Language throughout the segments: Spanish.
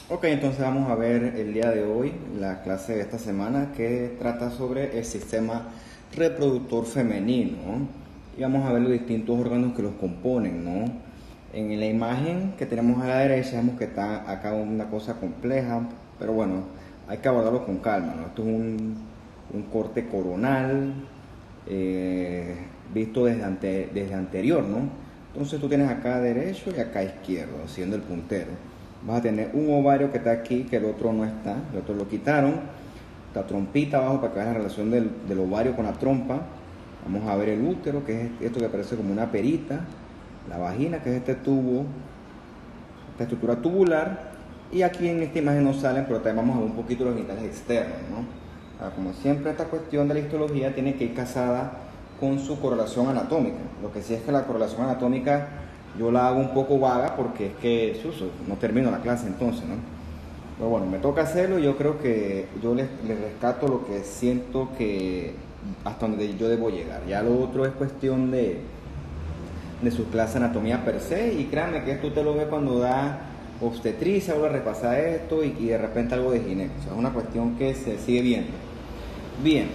Ok, entonces vamos a ver el día de hoy la clase de esta semana que trata sobre el sistema reproductor femenino, ¿no? Y vamos a ver los distintos órganos que los componen, ¿no? En la imagen que tenemos a la derecha vemos que está acá una cosa compleja, pero bueno, hay que abordarlo con calma, ¿no? Esto es un corte coronal eh, visto desde anterior, ¿no? Entonces tú tienes acá derecho y acá izquierdo, siendo el puntero. Vas a tener un ovario que está aquí, que el otro no está, el otro lo quitaron. Esta trompita abajo para que veas la relación del ovario con la trompa. Vamos a ver el útero, que es esto que parece como una perita. La vagina, que es este tubo, esta estructura tubular. Y aquí en esta imagen no salen, pero también vamos a ver un poquito los genitales externos, ¿no? Ahora, como siempre, esta cuestión de la histología tiene que ir casada con su correlación anatómica. Lo que sí es que la correlación anatómica yo la hago un poco vaga porque es que no termino la clase entonces, ¿no? Pero bueno, me toca hacerlo y yo creo que yo les rescato lo que siento que hasta donde yo debo llegar. Ya lo otro es cuestión de su clase de anatomía per se, y créanme que esto usted lo ve cuando da obstetricia, vuelve a repasar esto y de repente algo de gineco. O sea, es una cuestión que se sigue viendo. Bien,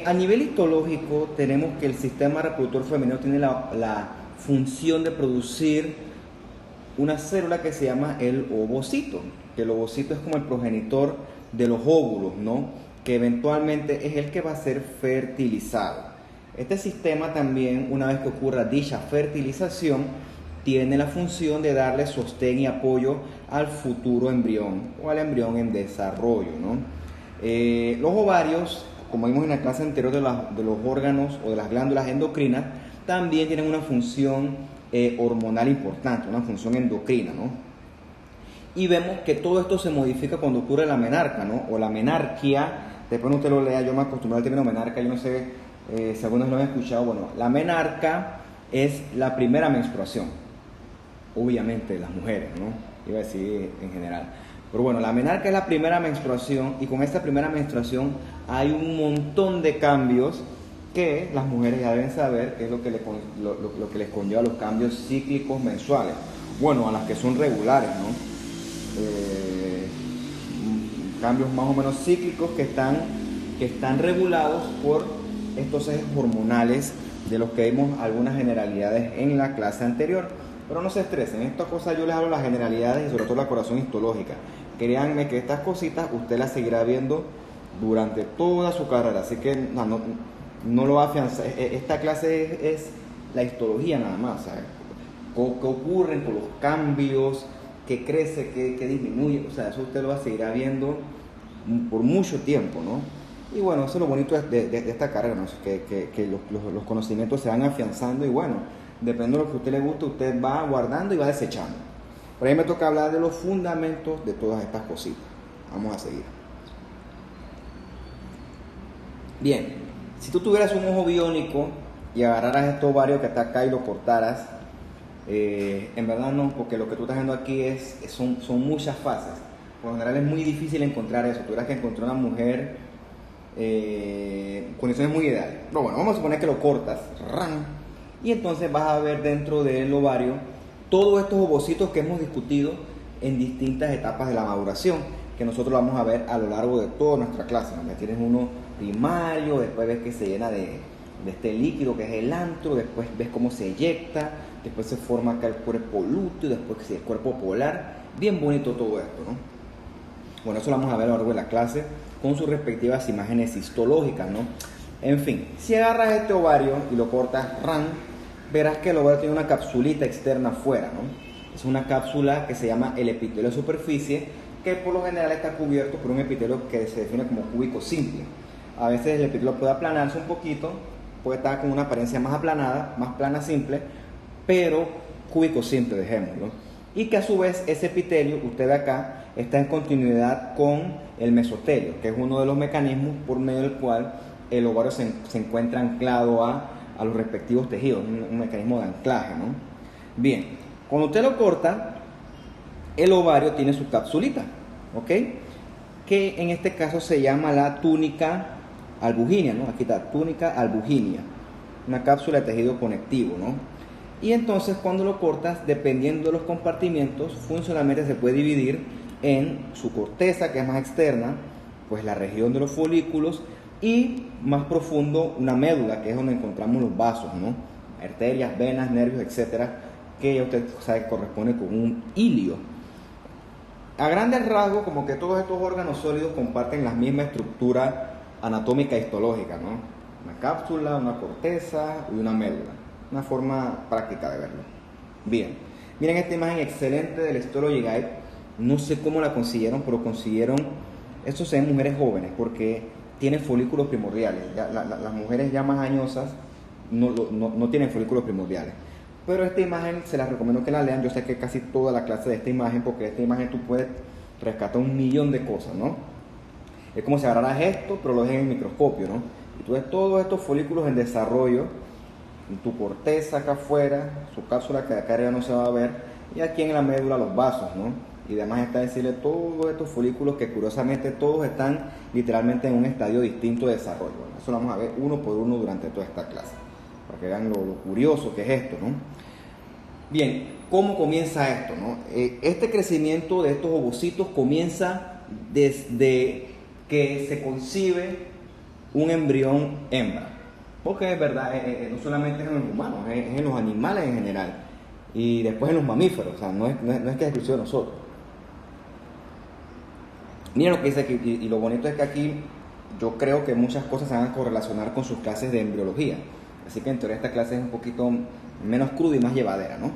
a nivel histológico tenemos que el sistema reproductor femenino tiene la función de producir una célula que se llama el ovocito, que el ovocito es como el progenitor de los óvulos, ¿no? Que eventualmente es el que va a ser fertilizado. Este sistema también, una vez que ocurra dicha fertilización, tiene la función de darle sostén y apoyo al futuro embrión o al embrión en desarrollo, ¿no? Los ovarios, como vimos en la clase anterior de los órganos o de las glándulas endocrinas, también tienen una función hormonal importante, una función endocrina, ¿no? Y vemos que todo esto se modifica cuando ocurre la menarca, ¿no? O la menarquia. Después usted lo lea, yo me acostumbré al término menarca, yo no sé si algunos lo han escuchado. Bueno, la menarca es la primera menstruación, obviamente de las mujeres, ¿no? Iba a decir en general. Pero bueno, la menarca es la primera menstruación, y con esta primera menstruación hay un montón de cambios que las mujeres ya deben saber, que es lo que les conlleva los cambios cíclicos mensuales. Bueno, a las que son regulares, ¿no? Cambios más o menos cíclicos que están regulados por estos ejes hormonales, de los que vimos algunas generalidades en la clase anterior. Pero no se estresen, esta cosa yo les hablo las generalidades y sobre todo la correlación histológica. Créanme que estas cositas usted las seguirá viendo durante toda su carrera, así que no lo va a afianzar. Esta clase es la histología nada más, ¿sabes? ¿Qué ocurren con los cambios? ¿Qué crece? ¿Qué disminuye? O sea, eso usted lo va a seguir viendo por mucho tiempo, ¿no? Y bueno, eso es lo bonito de esta carrera, ¿no? Que los conocimientos se van afianzando, y bueno, dependiendo de lo que a usted le guste, usted va guardando y va desechando. Por ahí me toca hablar de los fundamentos de todas estas cositas. Vamos a seguir. Bien, si tú tuvieras un ojo biónico y agarraras este ovario que está acá y lo cortaras, en verdad no, porque lo que tú estás viendo aquí son muchas fases. Por lo general es muy difícil encontrar eso. Tuvieras que encontrar una mujer condiciones muy ideales. Pero bueno, vamos a suponer que lo cortas, ¡ran! Y entonces vas a ver dentro del ovario todos estos ovocitos que hemos discutido en distintas etapas de la maduración, que nosotros vamos a ver a lo largo de toda nuestra clase, ¿no? Tienes uno primario, después ves que se llena de este líquido que es el antro, después ves cómo se eyecta, después se forma acá el cuerpo lúteo, después el cuerpo polar. Bien bonito todo esto, ¿no? Bueno, eso lo vamos a ver a lo largo de la clase con sus respectivas imágenes histológicas, ¿no? En fin, si agarras este ovario y lo cortas, ran, verás que el ovario tiene una capsulita externa afuera, ¿no? Es una cápsula que se llama el epitelio de superficie, que por lo general está cubierto por un epitelio que se define como cúbico simple. A veces el epitelio puede aplanarse un poquito, puede estar con una apariencia más aplanada, más plana simple, pero cúbico simple, dejémoslo. Y que a su vez ese epitelio, usted ve acá, está en continuidad con el mesotelio, que es uno de los mecanismos por medio del cual el ovario se encuentra anclado a los respectivos tejidos, un mecanismo de anclaje, ¿no? Bien, cuando usted lo corta, el ovario tiene su capsulita, ¿ok? Que en este caso se llama la túnica albuginea, ¿no? Aquí está, túnica albuginea, una cápsula de tejido conectivo, ¿no? Y entonces cuando lo cortas, dependiendo de los compartimientos, funcionalmente se puede dividir en su corteza, que es más externa, pues la región de los folículos, y más profundo una médula, que es donde encontramos los vasos, ¿no? Arterias, venas, nervios, etcétera, que ya usted sabe que corresponde con un hilio. A grandes rasgos, como que todos estos órganos sólidos comparten la misma estructura anatómica e histológica, ¿no? Una cápsula, una corteza y una médula. Una forma práctica de verlo. Bien, miren esta imagen excelente del Histology Guide. No sé cómo la consiguieron, pero consiguieron, esto se ven mujeres jóvenes, porque tienen folículos primordiales. Ya, las mujeres ya más añosas no tienen folículos primordiales. Pero esta imagen se las recomiendo que la lean. Yo sé que casi toda la clase de esta imagen, porque de esta imagen tú puedes rescatar 1.000.000 de cosas, ¿no? Es como si agarraras esto, pero lo ves en el microscopio, ¿no? Y tú ves todos estos folículos en desarrollo, en tu corteza acá afuera, su cápsula que acá arriba no se va a ver, y aquí en la médula los vasos, ¿no? Y además está decirle todos estos folículos que curiosamente todos están literalmente en un estadio distinto de desarrollo. Bueno, eso lo vamos a ver uno por uno durante toda esta clase, para que vean lo curioso que es esto, ¿no? Bien, ¿cómo comienza esto, no? Este crecimiento de estos ovocitos comienza desde que se concibe un embrión hembra. Porque es verdad, no solamente es en los humanos, es en los animales en general. Y después en los mamíferos, o sea, no es que es exclusivo de nosotros. Miren lo que dice aquí, y lo bonito es que aquí yo creo que muchas cosas se van a correlacionar con sus clases de embriología. Así que en teoría esta clase es un poquito menos cruda y más llevadera, ¿no?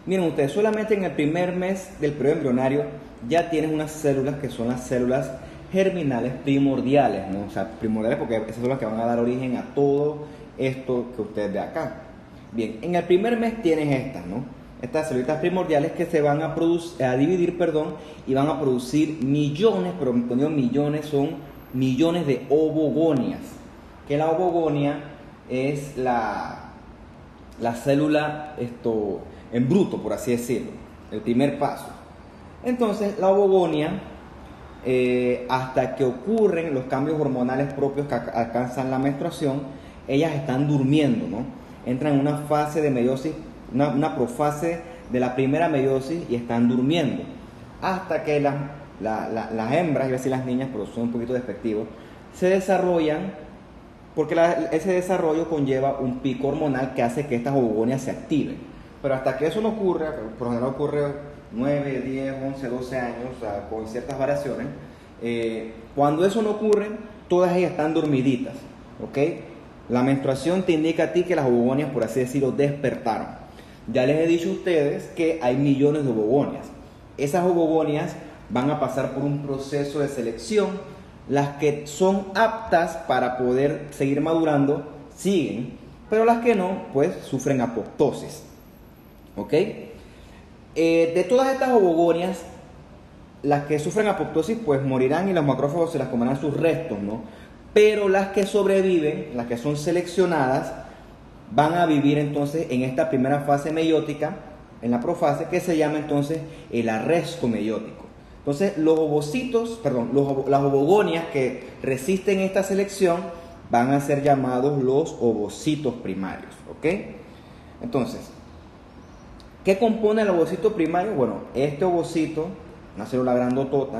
Miren ustedes, solamente en el primer mes del periodo embrionario ya tienes unas células que son las células germinales primordiales, ¿no? O sea, primordiales porque esas son las que van a dar origen a todo esto que ustedes ven acá. Bien, en el primer mes tienes estas, ¿no? Estas células primordiales que se van a dividir, y van a producir millones, pero cuando digo millones son millones de ovogonias. Que la ovogonia es la célula en bruto, por así decirlo, el primer paso. Entonces, la ovogonia, hasta que ocurren los cambios hormonales propios que alcanzan la menstruación, ellas están durmiendo, ¿no? Entran en una fase de meiosis, una profase de la primera meiosis y están durmiendo. Hasta que las hembras, iba a decir las niñas, pero son un poquito despectivos, se desarrollan, porque ese desarrollo conlleva un pico hormonal que hace que estas ovogonias se activen. Pero hasta que eso no ocurra, por lo general ocurre 9, 10, 11, 12 años, o sea, con ciertas variaciones, cuando eso no ocurre, todas ellas están dormiditas, ¿ok? La menstruación te indica a ti que las ovogonias, por así decirlo, despertaron. Ya les he dicho a ustedes que hay millones de ovogonias. Esas ovogonias van a pasar por un proceso de selección. Las que son aptas para poder seguir madurando siguen, pero las que no, pues sufren apoptosis. ¿Ok? De todas estas ovogonias, las que sufren apoptosis pues morirán y los macrófagos se las comerán sus restos, ¿no? Pero las que sobreviven, las que son seleccionadas, van a vivir entonces en esta primera fase meiótica, en la profase, que se llama entonces el arresto meiótico. Entonces, las ovogonias que resisten esta selección van a ser llamados los ovocitos primarios, ¿ok? Entonces, ¿qué compone el ovocito primario? Bueno, este ovocito, una célula grandotota,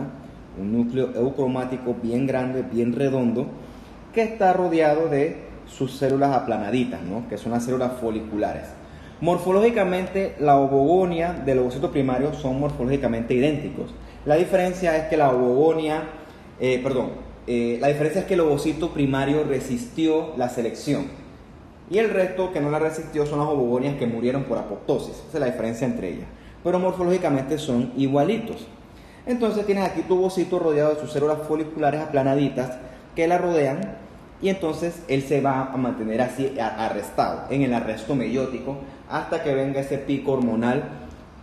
un núcleo eucromático bien grande, bien redondo, que está rodeado de sus células aplanaditas, ¿no? Que son las células foliculares. Morfológicamente, la ovogonia del ovocito primario son morfológicamente idénticos. La diferencia es que la diferencia es que el ovocito primario resistió la selección y el resto que no la resistió son las ovogonias que murieron por apoptosis. Esa es la diferencia entre ellas, pero morfológicamente son igualitos. Entonces tienes aquí tu ovocito rodeado de sus células foliculares aplanaditas que la rodean, y entonces él se va a mantener así arrestado en el arresto meiótico hasta que venga ese pico hormonal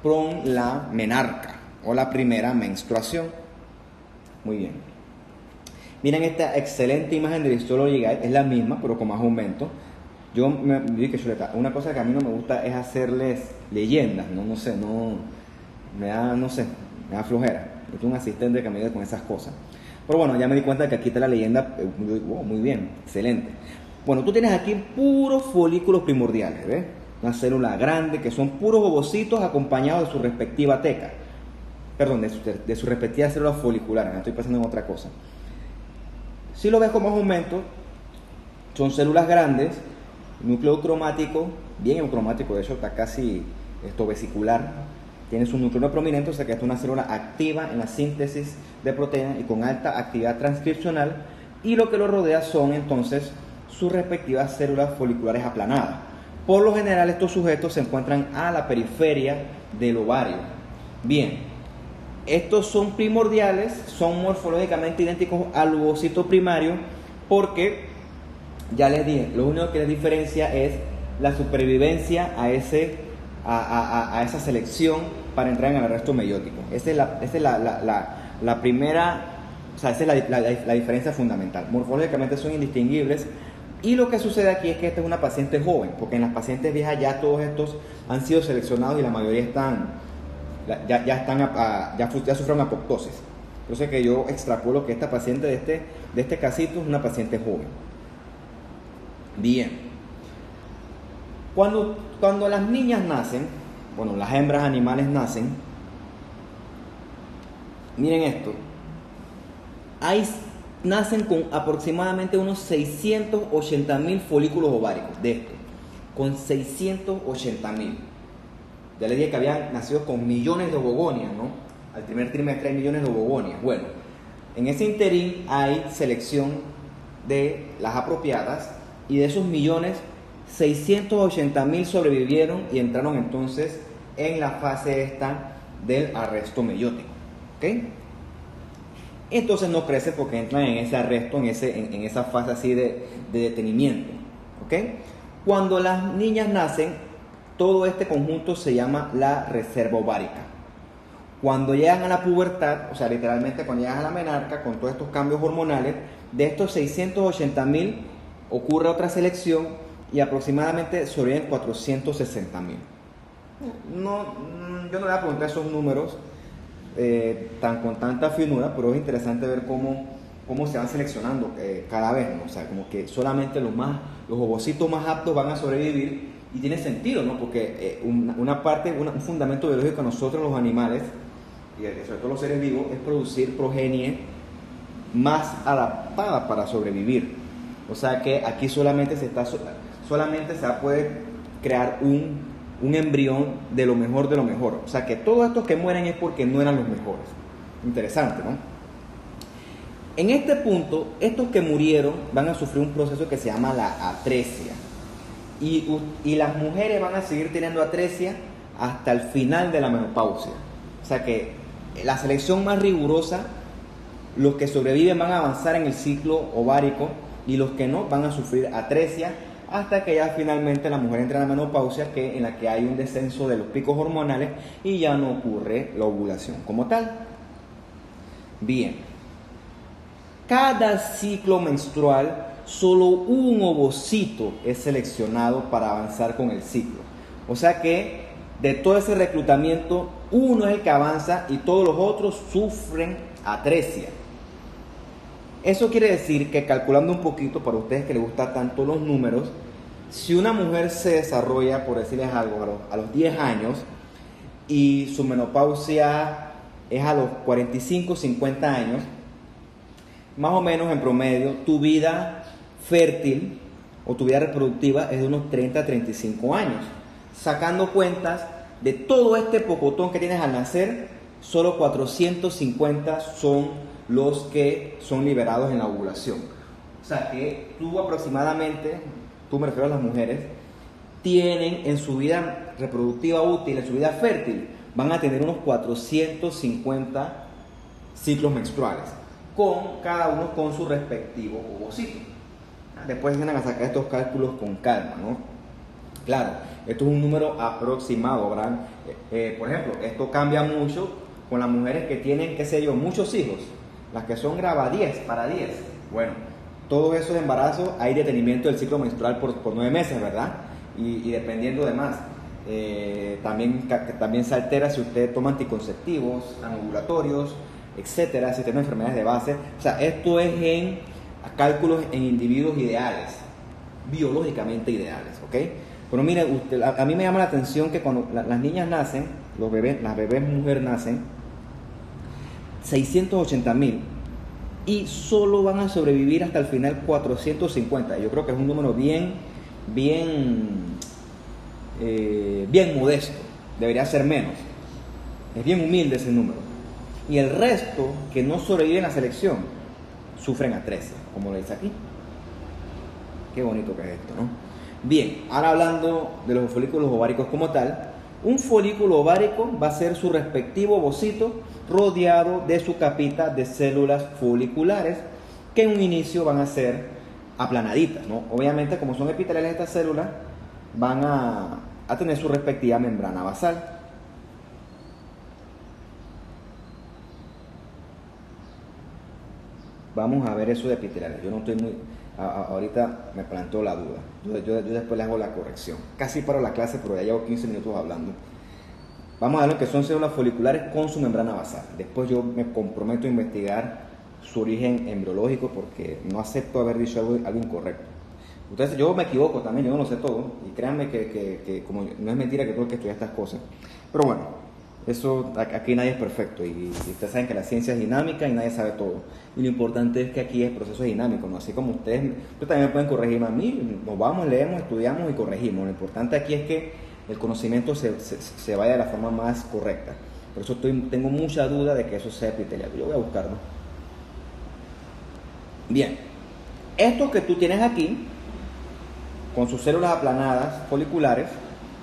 con la menarca o la primera menstruación. Muy bien. Miren esta excelente imagen del Histology Guide, es la misma pero con más aumento. Yo me dije que una cosa que a mí no me gusta es hacerles leyendas, me da flojera. Yo tengo un asistente que me ayuda con esas cosas. Pero bueno, ya me di cuenta que aquí está la leyenda. Muy bien, excelente. Bueno, tú tienes aquí puros folículos primordiales, ¿ves? una célula grande, que son puros ovocitos acompañados de su respectiva teca. Perdón, de su respectiva célula folicular. Me estoy pensando en otra cosa. Si lo ves como aumento, son células grandes, núcleo cromático, bien eurocromático, de hecho está casi vesicular, tiene su núcleo prominente, o sea que es una célula activa en la síntesis de proteínas y con alta actividad transcripcional, y lo que lo rodea son entonces sus respectivas células foliculares aplanadas. Por lo general estos sujetos se encuentran a la periferia del ovario. Bien, estos son primordiales, son morfológicamente idénticos al ovocito primario, porque ya les dije, lo único que les diferencia es la supervivencia a esa selección para entrar en el arresto meiótico. Esa es la primera, o sea, esa es la diferencia fundamental. Morfológicamente son indistinguibles, y lo que sucede aquí es que esta es una paciente joven, porque en las pacientes viejas ya todos estos han sido seleccionados y la mayoría ya sufrieron apoptosis. Entonces que yo extrapolo que esta paciente de este casito es una paciente joven. Bien. Cuando las niñas nacen, bueno, las hembras animales nacen, miren esto, nacen con aproximadamente unos 680.000 folículos ováricos, de esto, con 680.000. Ya les dije que habían nacido con millones de ovogonias, ¿no? Al primer trimestre hay millones de ovogonias. Bueno, en ese interín hay selección de las apropiadas, y de esos millones, 680.000 sobrevivieron y entraron entonces en la fase esta del arresto meiótico. ¿Ok? Entonces no crecen porque entran en ese arresto, en esa fase así de detenimiento. ¿Ok? Cuando las niñas nacen, todo este conjunto se llama la reserva ovárica. Cuando llegan a la pubertad, o sea, literalmente cuando llegan a la menarca, con todos estos cambios hormonales, de estos 680.000 ocurre otra selección y aproximadamente sobreviven 460.000. No, yo no voy a preguntar esos números con tanta finura, pero es interesante ver cómo se van seleccionando cada vez, ¿no? O sea, como que solamente los ovocitos más aptos van a sobrevivir, y tiene sentido, ¿no? Porque un fundamento biológico de nosotros los animales, y sobre todo los seres vivos, es producir progenie más adaptada para sobrevivir. O sea que aquí solamente se va a poder crear un embrión de lo mejor de lo mejor. O sea que todos estos que mueren es porque no eran los mejores. Interesante, ¿no? En este punto, estos que murieron van a sufrir un proceso que se llama la atresia. Y las mujeres van a seguir teniendo atresia hasta el final de la menopausia. O sea que la selección más rigurosa, los que sobreviven van a avanzar en el ciclo ovárico, y los que no van a sufrir atresia hasta que ya finalmente la mujer entra en la menopausia, en la que hay un descenso de los picos hormonales y ya no ocurre la ovulación como tal. Bien, cada ciclo menstrual solo un ovocito es seleccionado para avanzar con el ciclo. O sea que de todo ese reclutamiento, uno es el que avanza y todos los otros sufren atresia. Eso quiere decir que, calculando un poquito para ustedes que les gustan tanto los números, si una mujer se desarrolla, por decirles algo, a los 10 años y su menopausia es a los 45, 50 años, más o menos en promedio, tu vida fértil o tu vida reproductiva es de unos 30 a 35 años. Sacando cuentas de todo este pocotón que tienes al nacer, solo 450 son los que son liberados en la ovulación. O sea que tú aproximadamente, me refiero a las mujeres, tienen en su vida reproductiva útil, en su vida fértil, van a tener unos 450 ciclos menstruales, cada uno con su respectivo ovocito. Después vienen a sacar estos cálculos con calma, ¿no? Claro, esto es un número aproximado, ¿verdad? Por ejemplo, esto cambia mucho con las mujeres que tienen, qué sé yo, muchos hijos. Las que son graba 10 para 10. Bueno, todos esos embarazos hay detenimiento del ciclo menstrual por 9 meses, ¿verdad? Y dependiendo de más. También se altera si usted toma anticonceptivos, anovulatorios, etcétera, si tiene enfermedades de base. O sea, esto es cálculos en individuos ideales, biológicamente ideales, ¿ok? Pero mire, a mí me llama la atención que cuando las niñas nacen, las bebés mujeres nacen, 680.000 y solo van a sobrevivir hasta el final 450. Yo creo que es un número bien modesto. Debería ser menos. Es bien humilde ese número. Y el resto que no sobreviven en la selección sufren atresia, como lo dice aquí. Qué bonito que es esto, ¿no? Bien, ahora hablando de los folículos ováricos como tal, un folículo ovárico va a ser su respectivo ovocito rodeado de su capita de células foliculares que en un inicio van a ser aplanaditas, ¿no? Obviamente, como son epiteliales estas células, van a tener su respectiva membrana basal. Vamos a ver eso de epiteliales. Yo no estoy muy... ahorita me planteo la duda. Yo después le hago la corrección. Casi paro la clase, pero ya llevo 15 minutos hablando. Vamos a ver lo que son células foliculares con su membrana basal. Después yo me comprometo a investigar su origen embriológico porque no acepto haber dicho algo incorrecto. Entonces yo me equivoco también, yo no lo sé todo. Y créanme que como no es mentira que tengo que estudiar estas cosas. Pero bueno, eso aquí nadie es perfecto. Y ustedes saben que la ciencia es dinámica y nadie sabe todo. Y lo importante es que aquí el proceso es dinámico, ¿no? Así como ustedes también me pueden corregirme a mí. Nos vamos, leemos, estudiamos y corregimos. Lo importante aquí es que el conocimiento se vaya de la forma más correcta. Por eso tengo mucha duda de que eso sea epitelial. Yo voy a buscarlo. Bien, estos que tú tienes aquí, con sus células aplanadas foliculares,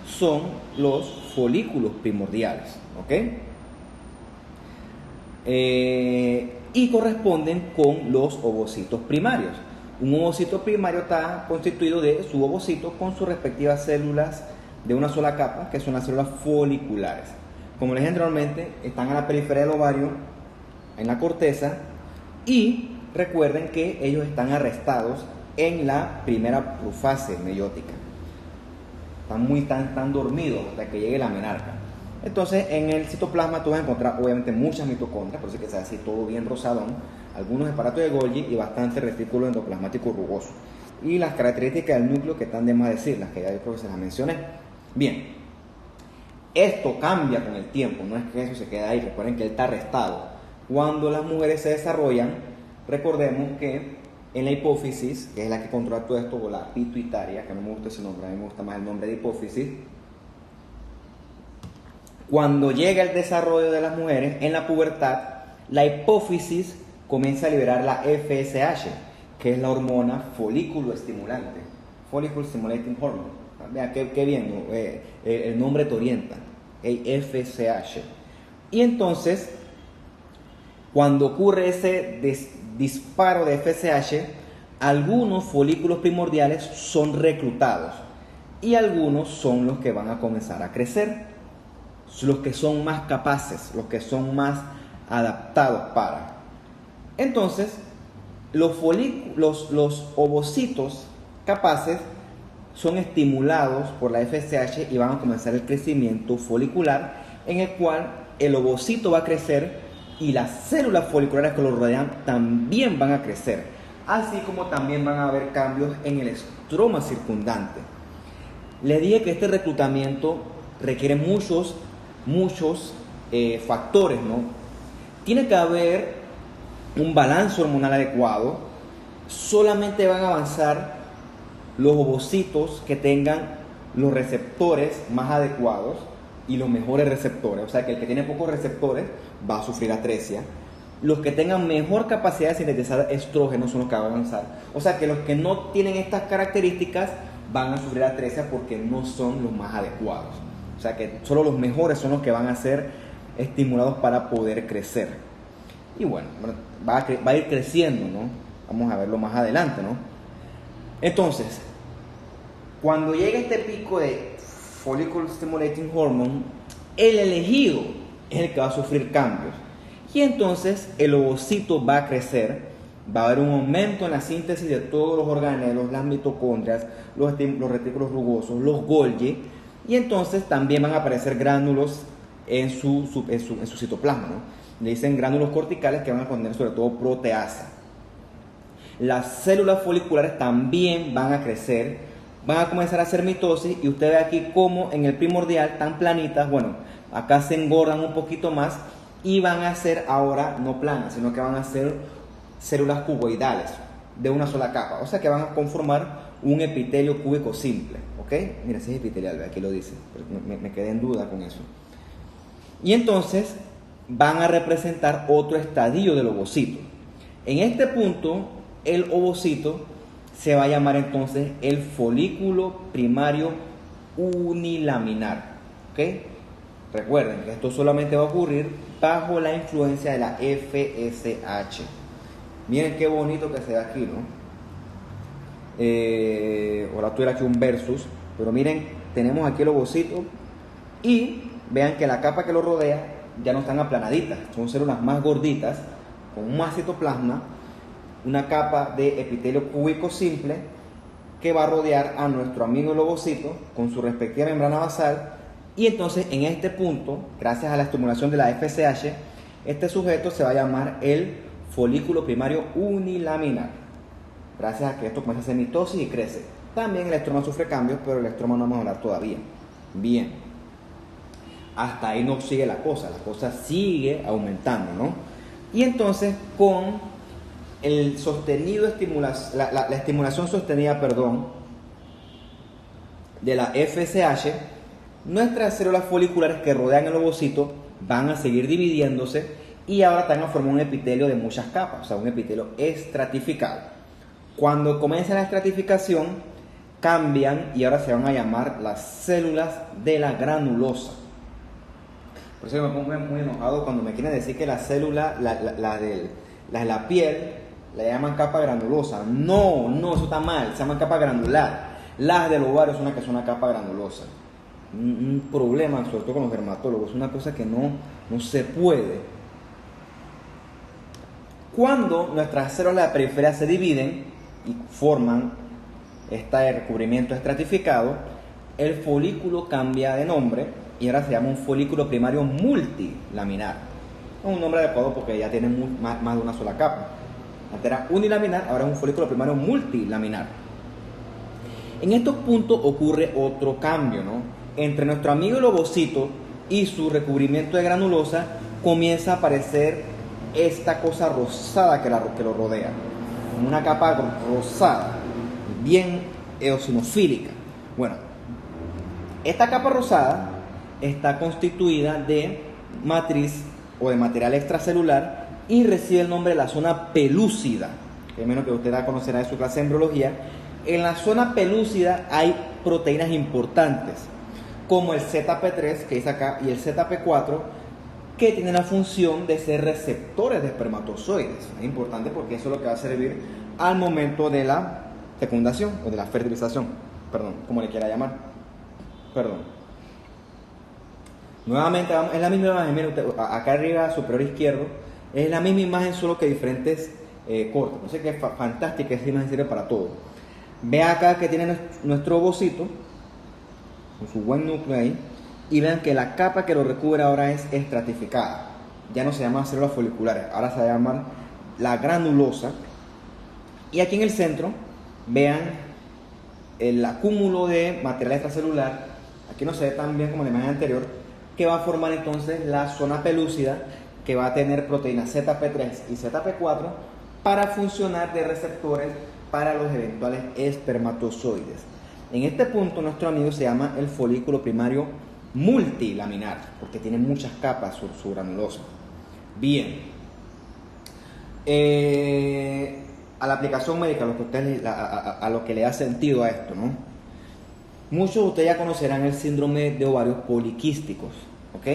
son los folículos primordiales, ¿ok? Y corresponden con los ovocitos primarios. Un ovocito primario está constituido de su ovocito con sus respectivas células de una sola capa, que son las células foliculares. Como les dije anteriormente, están a la periferia del ovario, en la corteza, y recuerden que ellos están arrestados en la primera profase meiótica. Están dormidos hasta que llegue la menarca. Entonces, en el citoplasma tú vas a encontrar obviamente muchas mitocondrias, por eso es que se hace todo bien rosadón, algunos aparatos de Golgi y bastante retículo endoplasmático rugoso. Y las características del núcleo que están de más decirlas, que ya yo creo que se las mencioné. Bien, esto cambia con el tiempo, no es que eso se quede ahí, recuerden que él está arrestado. Cuando las mujeres se desarrollan, recordemos que en la hipófisis, que es la que controla todo esto, o la pituitaria, que no me gusta ese nombre, a mí me gusta más el nombre de hipófisis. Cuando llega el desarrollo de las mujeres, en la pubertad, la hipófisis comienza a liberar la FSH, que es la hormona folículo estimulante, Follicle Stimulating Hormone. Vean qué bien, ¿no? El nombre te orienta, el FSH. Y entonces, cuando ocurre ese disparo de FSH, algunos folículos primordiales son reclutados y algunos son los que van a comenzar a crecer, los que son más capaces, los que son más adaptados para. Entonces, los ovocitos capaces son estimulados por la FSH y van a comenzar el crecimiento folicular, en el cual el ovocito va a crecer y las células foliculares que lo rodean también van a crecer, así como también van a haber cambios en el estroma circundante. Les dije que este reclutamiento requiere muchos factores, ¿no? Tiene que haber un balance hormonal adecuado. Solamente van a avanzar los ovocitos que tengan los receptores más adecuados y los mejores receptores. O sea que el que tiene pocos receptores va a sufrir atresia. Los que tengan mejor capacidad de sintetizar estrógenos son los que van a avanzar. O sea que los que no tienen estas características van a sufrir atresia porque no son los más adecuados. O sea que solo los mejores son los que van a ser estimulados para poder crecer. Y bueno, va a ir creciendo, ¿no? Vamos a verlo más adelante, ¿no? Entonces, cuando llega este pico de Follicle Stimulating Hormone, el elegido es el que va a sufrir cambios. Y entonces el ovocito va a crecer, va a haber un aumento en la síntesis de todos los organelos, las mitocondrias, los retículos rugosos, los Golgi, y entonces también van a aparecer gránulos en su citoplasma, ¿no? Le dicen gránulos corticales que van a contener sobre todo proteasa. Las células foliculares también van a crecer van a comenzar a hacer mitosis y usted ve aquí como en el primordial, tan planitas, bueno, acá se engordan un poquito más y van a ser ahora no planas, sino que van a ser células cuboidales de una sola capa, o sea que van a conformar un epitelio cúbico simple, ¿ok? Mira, ese es epitelial, aquí lo dice, me quedé en duda con eso. Y entonces van a representar otro estadio del ovocito. En este punto, el ovocito se va a llamar entonces el folículo primario unilaminar, ¿ok? Recuerden que esto solamente va a ocurrir bajo la influencia de la FSH. Miren qué bonito que se ve aquí, ¿no? Ahora tuviera aquí un versus, pero miren, tenemos aquí el ovocito y vean que la capa que lo rodea ya no están aplanaditas, son células más gorditas, con más citoplasma, una capa de epitelio cúbico simple que va a rodear a nuestro amigo el ovocito con su respectiva membrana basal. Y entonces en este punto, gracias a la estimulación de la FSH, este sujeto se va a llamar el folículo primario unilaminar, gracias a que esto comienza a hacer mitosis y crece. También el estroma sufre cambios, pero el estroma no va a mejorar todavía. Bien, hasta ahí no sigue la cosa sigue aumentando, ¿no? Y entonces con el sostenido la estimulación sostenida, de la FSH, nuestras células foliculares que rodean el ovocito van a seguir dividiéndose y ahora están a formar un epitelio de muchas capas, o sea, un epitelio estratificado. Cuando comienza la estratificación, cambian y ahora se van a llamar las células de la granulosa. Por eso me pongo muy enojado cuando me quieren decir que la célula, la de la piel, la llaman capa granulosa. No, eso está mal, se llama capa granular. Las del ovario son una capa granulosa. Un problema, sobre todo con los dermatólogos, es una cosa que no se puede. Cuando nuestras células de la periferia se dividen y forman este recubrimiento estratificado, el folículo cambia de nombre y ahora se llama un folículo primario multilaminar. Es un nombre adecuado porque ya tiene más de una sola capa. Antes era unilaminar, ahora es un folículo primario multilaminar. En estos puntos ocurre otro cambio, ¿no? Entre nuestro amigo el ovocito y su recubrimiento de granulosa comienza a aparecer esta cosa rosada que lo rodea, una capa rosada, bien eosinofílica. Bueno, esta capa rosada está constituida de matriz o de material extracelular y recibe el nombre de la zona pelúcida, que menos que usted la conocerá de su clase de embriología. En la zona pelúcida hay proteínas importantes, como el ZP3, que dice acá, y el ZP4, que tienen la función de ser receptores de espermatozoides. Es importante porque eso es lo que va a servir al momento de la fecundación o de la fertilización, como le quiera llamar. Nuevamente, es la misma imagen, mire usted, acá arriba superior izquierdo, es la misma imagen, solo que diferentes cortes. No sé qué, es fantástica, esa imagen sirve para todo. Ve acá que tiene nuestro ovocito, con su buen núcleo ahí, y vean que la capa que lo recubre ahora es estratificada. Ya no se llaman células foliculares, ahora se llama la granulosa. Y aquí en el centro, vean el acúmulo de material extracelular. Aquí no se ve tan bien como en la imagen anterior, que va a formar entonces la zona pelúcida, que va a tener proteínas ZP3 y ZP4 para funcionar de receptores para los eventuales espermatozoides. En este punto nuestro amigo se llama el folículo primario multilaminar, porque tiene muchas capas su granulosa. Bien, a la aplicación médica, a lo que le da sentido a esto, ¿no? Muchos de ustedes ya conocerán el síndrome de ovarios poliquísticos, ¿ok?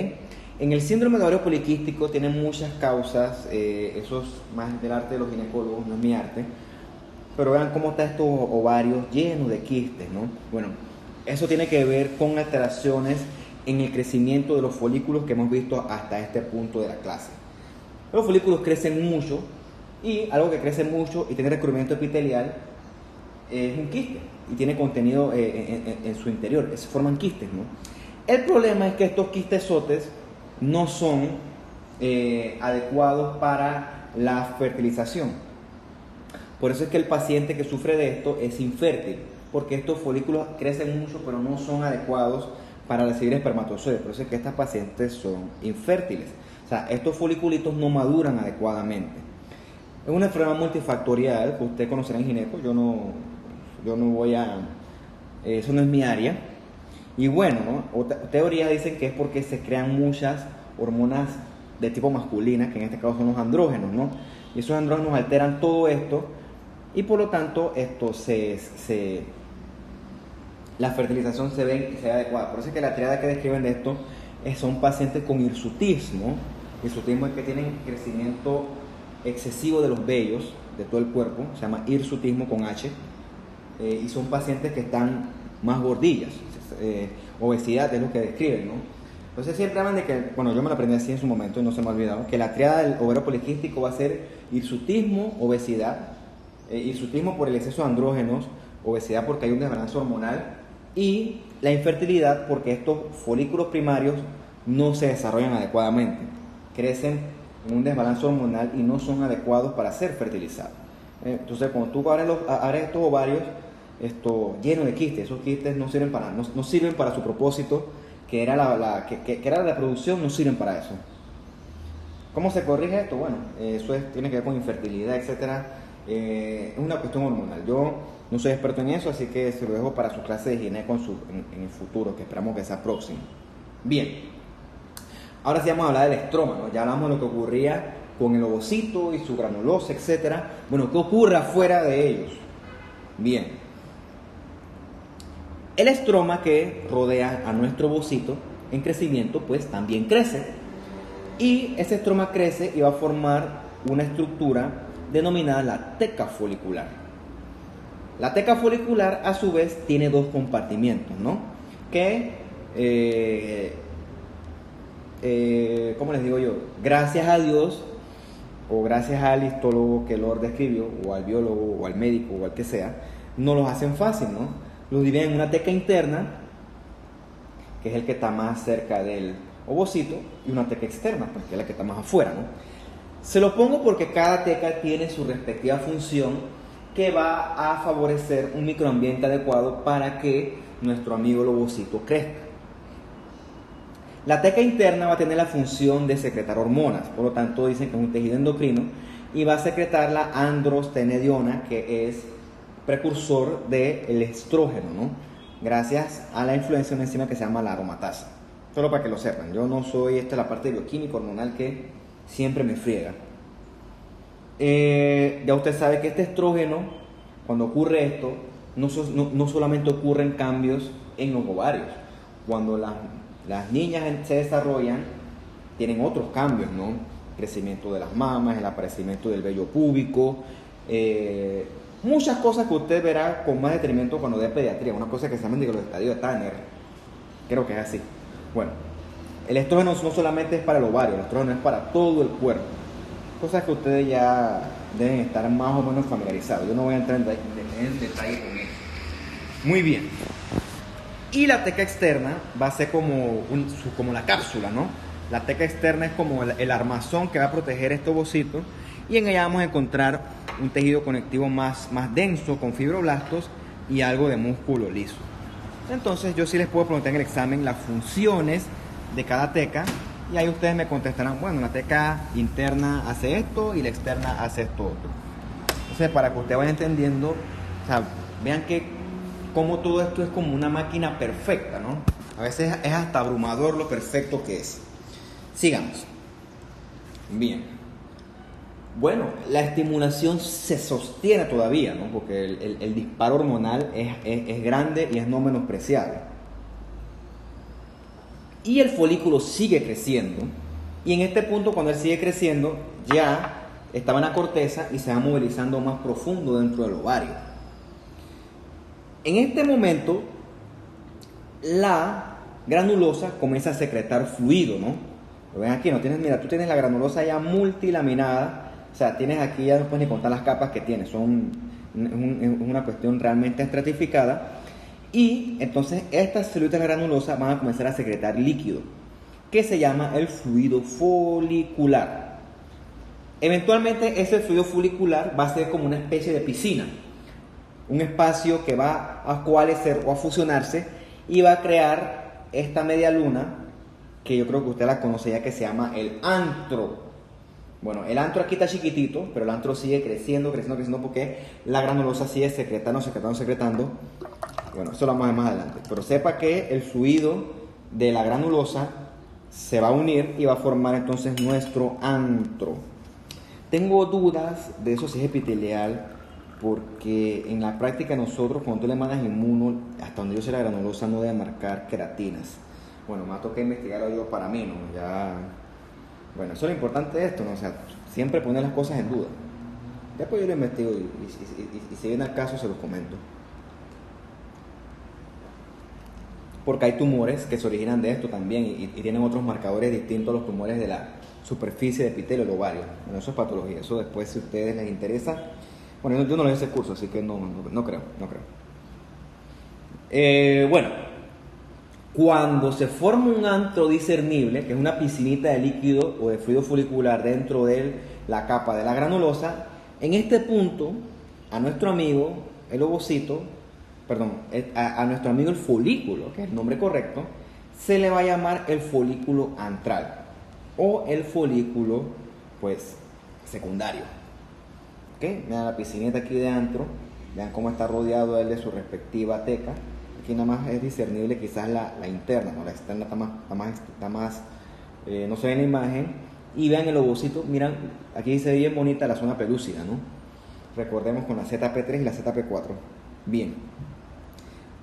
En el síndrome de ovario poliquístico tienen muchas causas, eso es más del arte de los ginecólogos, no es mi arte, pero vean cómo están estos ovarios llenos de quistes, ¿no? Bueno, eso tiene que ver con alteraciones en el crecimiento de los folículos que hemos visto hasta este punto de la clase. Los folículos crecen mucho y algo que crece mucho y tiene recubrimiento epitelial es un quiste y tiene contenido en su interior, se forman quistes, ¿no? El problema es que estos quistesotes no son adecuados para la fertilización. Por eso es que el paciente que sufre de esto es infértil, porque estos folículos crecen mucho pero no son adecuados para recibir espermatozoides. Por eso es que estas pacientes son infértiles. O sea, estos foliculitos no maduran adecuadamente. Es una enfermedad multifactorial que usted conocerá en gineco. Yo no voy a... Eso no es mi área. Y bueno, ¿no? Teorías dicen que es porque se crean muchas hormonas de tipo masculina, que en este caso son los andrógenos, ¿no? Y esos andrógenos alteran todo esto y por lo tanto la fertilización se ve adecuada. Por eso es que la triada que describen de esto son pacientes con hirsutismo. Hirsutismo es que tienen crecimiento excesivo de los vellos de todo el cuerpo, se llama hirsutismo con H, y son pacientes que están más gordillas, obesidad es lo que describen, ¿no? Entonces siempre hablan de que, bueno, yo me lo aprendí así en su momento y no se me ha olvidado, que la triada del ovario poliquístico va a ser hirsutismo, obesidad, hirsutismo por el exceso de andrógenos, obesidad porque hay un desbalance hormonal y la infertilidad porque estos folículos primarios no se desarrollan adecuadamente, crecen en un desbalance hormonal y no son adecuados para ser fertilizados. Entonces cuando tú abres estos ovarios llenos de quistes, esos quistes no sirven para su propósito, que era la reproducción, no sirven para eso. ¿Cómo se corrige esto? Bueno, eso tiene que ver con infertilidad, etcétera. Es una cuestión hormonal. Yo no soy experto en eso, así que se lo dejo para su clase de gineco en el futuro, que esperamos que sea próximo. Bien, ahora sí vamos a hablar del estroma, ¿no? Ya hablamos de lo que ocurría con el ovocito y su granulosa, etcétera. Bueno, ¿qué ocurre afuera de ellos? Bien, el estroma que rodea a nuestro ovocito en crecimiento, pues también crece. Y ese estroma crece y va a formar una estructura denominada la teca folicular. La teca folicular, a su vez, tiene dos compartimientos, ¿no? ¿Cómo les digo yo? Gracias a Dios, o gracias al histólogo que lo describió, o al biólogo, o al médico, o al que sea, no los hacen fácil, ¿no? Los dividen en una teca interna, que es el que está más cerca del ovocito, y una teca externa, pues, que es la que está más afuera, ¿no? Se lo pongo porque cada teca tiene su respectiva función que va a favorecer un microambiente adecuado para que nuestro amigo el ovocito crezca. La teca interna va a tener la función de secretar hormonas, por lo tanto dicen que es un tejido endocrino y va a secretar la androstenediona, que es precursor del estrógeno, ¿no? Gracias a la influencia de una enzima que se llama la aromatasa. Solo para que lo sepan, yo no soy la parte bioquímica hormonal que siempre me friega. Ya usted sabe que este estrógeno, cuando ocurre esto, no solamente ocurren cambios en los ovarios. Cuando las niñas se desarrollan, tienen otros cambios, ¿no? Crecimiento de las mamas, el aparecimiento del vello púbico, muchas cosas que usted verá con más detenimiento cuando dé pediatría, una cosa que se llama los estadios de Tanner, creo que es así. Bueno, el estrógeno no solamente es para el ovario, el estrógeno es para todo el cuerpo, cosas que ustedes ya deben estar más o menos familiarizados. Yo no voy a entrar en detalle con eso. Muy bien. Y la teca externa va a ser como la cápsula, ¿no? La teca externa es como el armazón que va a proteger este ovocito, y en ella vamos a encontrar un tejido conectivo más denso con fibroblastos y algo de músculo liso. Entonces yo sí les puedo preguntar en el examen las funciones de cada teca y ahí ustedes me contestarán, bueno, la teca interna hace esto y la externa hace esto otro. Entonces, para que ustedes vayan entendiendo, o sea, vean que como todo esto es como una máquina perfecta, ¿no? A veces es hasta abrumador lo perfecto que es. Sigamos. Bien. Bueno, la estimulación se sostiene todavía, ¿no? Porque el disparo hormonal es grande y es no menospreciable. Y el folículo sigue creciendo. Y en este punto, cuando él sigue creciendo, ya estaba en la corteza y se va movilizando más profundo dentro del ovario. En este momento, la granulosa comienza a secretar fluido, ¿no? Lo ven aquí, mira, tú tienes la granulosa ya multilaminada. O sea, tienes aquí, ya no puedes ni contar las capas que tiene, es una cuestión realmente estratificada. Y entonces estas células granulosas van a comenzar a secretar líquido, que se llama el fluido folicular. Eventualmente ese fluido folicular va a ser como una especie de piscina. un espacio que va a coalescer o a fusionarse y va a crear esta media luna que yo creo que usted la conoce ya, que se llama el antro. Bueno, el antro aquí está chiquitito, pero el antro sigue creciendo, creciendo, creciendo, porque la granulosa sigue secretando, secretando, secretando. Bueno, eso lo vamos a ver más adelante. Pero sepa que el fluido de la granulosa se va a unir y va a formar entonces nuestro antro. Tengo dudas de eso si es epitelial, porque en la práctica nosotros, cuando tú le mandas inmuno, hasta donde yo sé la granulosa no debe marcar queratinas. Bueno, me ha tocado investigarlo yo para mí, ¿no? Ya... Bueno, eso es lo importante de esto, ¿no? O sea, siempre poner las cosas en duda. Después yo lo investigo y si viene al caso se los comento. Porque hay tumores que se originan de esto también y tienen otros marcadores distintos a los tumores de la superficie de epitelio del ovario. Bueno, eso es patología. Eso después, si a ustedes les interesa... Bueno, yo no lo hice ese curso, así que no creo. Bueno, cuando se forma un antro discernible, que es una piscinita de líquido o de fluido folicular dentro de la capa de la granulosa, en este punto, a nuestro amigo, el ovocito, a nuestro amigo el folículo, que es el nombre correcto, se le va a llamar el folículo antral o el folículo, pues, secundario. ¿Okay? Vean la piscinita aquí de antro, vean cómo está rodeado él de su respectiva teca. Aquí nada más es discernible quizás la interna, ¿no? La externa está más no se ve en la imagen. Y vean el ovocito, miran, aquí se ve bien bonita la zona pelúcida, ¿no? Recordemos con la ZP3 y la ZP4. Bien.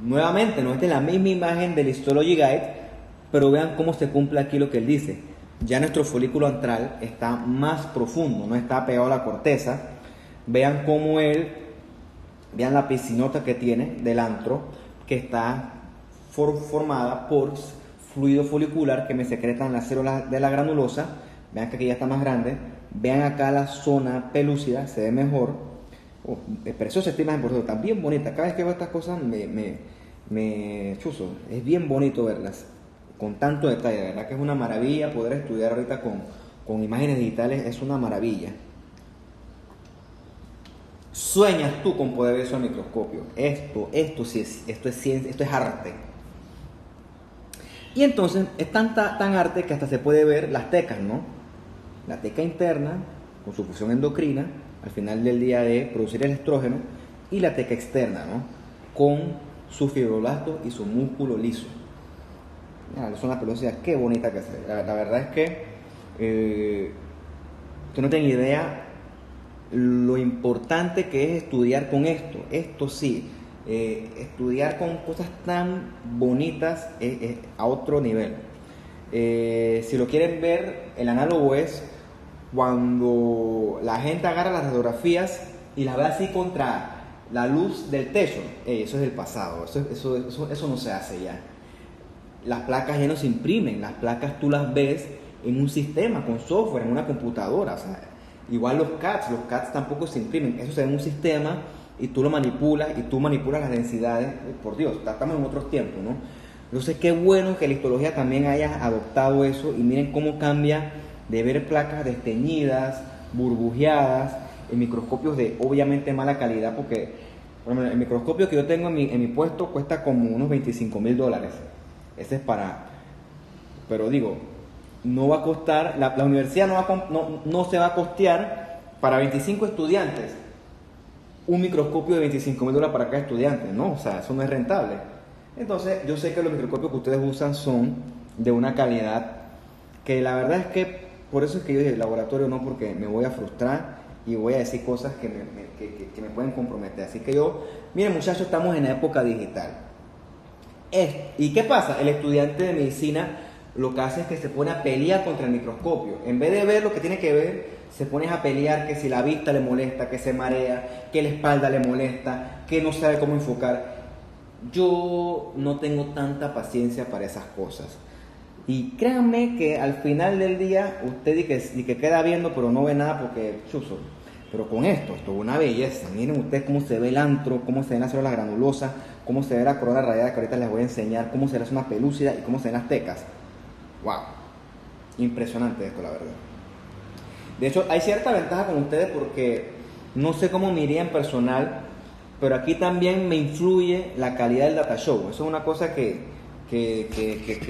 Nuevamente, no es de la misma imagen del Histology Guide, pero vean cómo se cumple aquí lo que él dice. Ya nuestro folículo antral está más profundo, no está pegado a la corteza. Vean cómo vean la piscinota que tiene del antro, que está formada por fluido folicular que me secretan las células de la granulosa. Vean que aquí ya está más grande. Vean acá la zona pelúcida, se ve mejor. Pero eso se estima en por está bien bonita. Cada vez que veo estas cosas me chuzo. Es bien bonito verlas con tanto detalle. De verdad que es una maravilla poder estudiar ahorita con imágenes digitales. Es una maravilla. Sueñas tú con poder ver eso al microscopio. Esto es ciencia, esto es arte. Y entonces es tan arte que hasta se puede ver las tecas, ¿no? La teca interna, con su función endocrina, al final del día de producir el estrógeno, y la teca externa, ¿no? Con su fibroblasto y su músculo liso. Mira, son las pelosas, qué bonita que se ve. La verdad es que tú no tienes idea lo importante que es estudiar con esto. Esto sí, estudiar con cosas tan bonitas a otro nivel. Si lo quieren ver, el análogo es cuando la gente agarra las radiografías y las ve así contra la luz del techo. Eso es del pasado, eso no se hace ya. Las placas ya no se imprimen, las placas tú las ves en un sistema con software, en una computadora. O sea, igual los CATs tampoco se imprimen, eso se ve en un sistema y tú lo manipulas y tú manipulas las densidades. Por Dios, estamos en otros tiempos, ¿no? Entonces qué bueno que la histología también haya adoptado eso, y miren cómo cambia de ver placas desteñidas, burbujeadas, en microscopios de obviamente mala calidad, porque bueno, el microscopio que yo tengo en mi puesto cuesta como unos $25,000. Ese es pero digo, no va a costar, la universidad no se va a costear para 25 estudiantes un microscopio de $25,000 para cada estudiante, ¿no? O sea, eso no es rentable. Entonces, yo sé que los microscopios que ustedes usan son de una calidad que la verdad es que, por eso es que yo dije laboratorio no, porque me voy a frustrar y voy a decir cosas que me pueden comprometer. Así que miren muchachos, estamos en la época digital. ¿Y qué pasa? El estudiante de medicina lo que hace es que se pone a pelear contra el microscopio. En vez de ver lo que tiene que ver, se pone a pelear que si la vista le molesta, que se marea, que la espalda le molesta, que no sabe cómo enfocar. Yo no tengo tanta paciencia para esas cosas. Y créanme que al final del día, usted dice que queda viendo, pero no ve nada porque chuzo. Pero con esto es una belleza. Miren ustedes cómo se ve el antro, cómo se ven las células granulosas, cómo se ve la corona radiada, que ahorita les voy a enseñar, cómo se ve la zona pelúcida y cómo se ven las tecas. ¡Wow! Impresionante esto, la verdad. De hecho, hay cierta ventaja con ustedes porque no sé cómo me iría en personal pero aquí también me influye la calidad del data show. Eso es una cosa que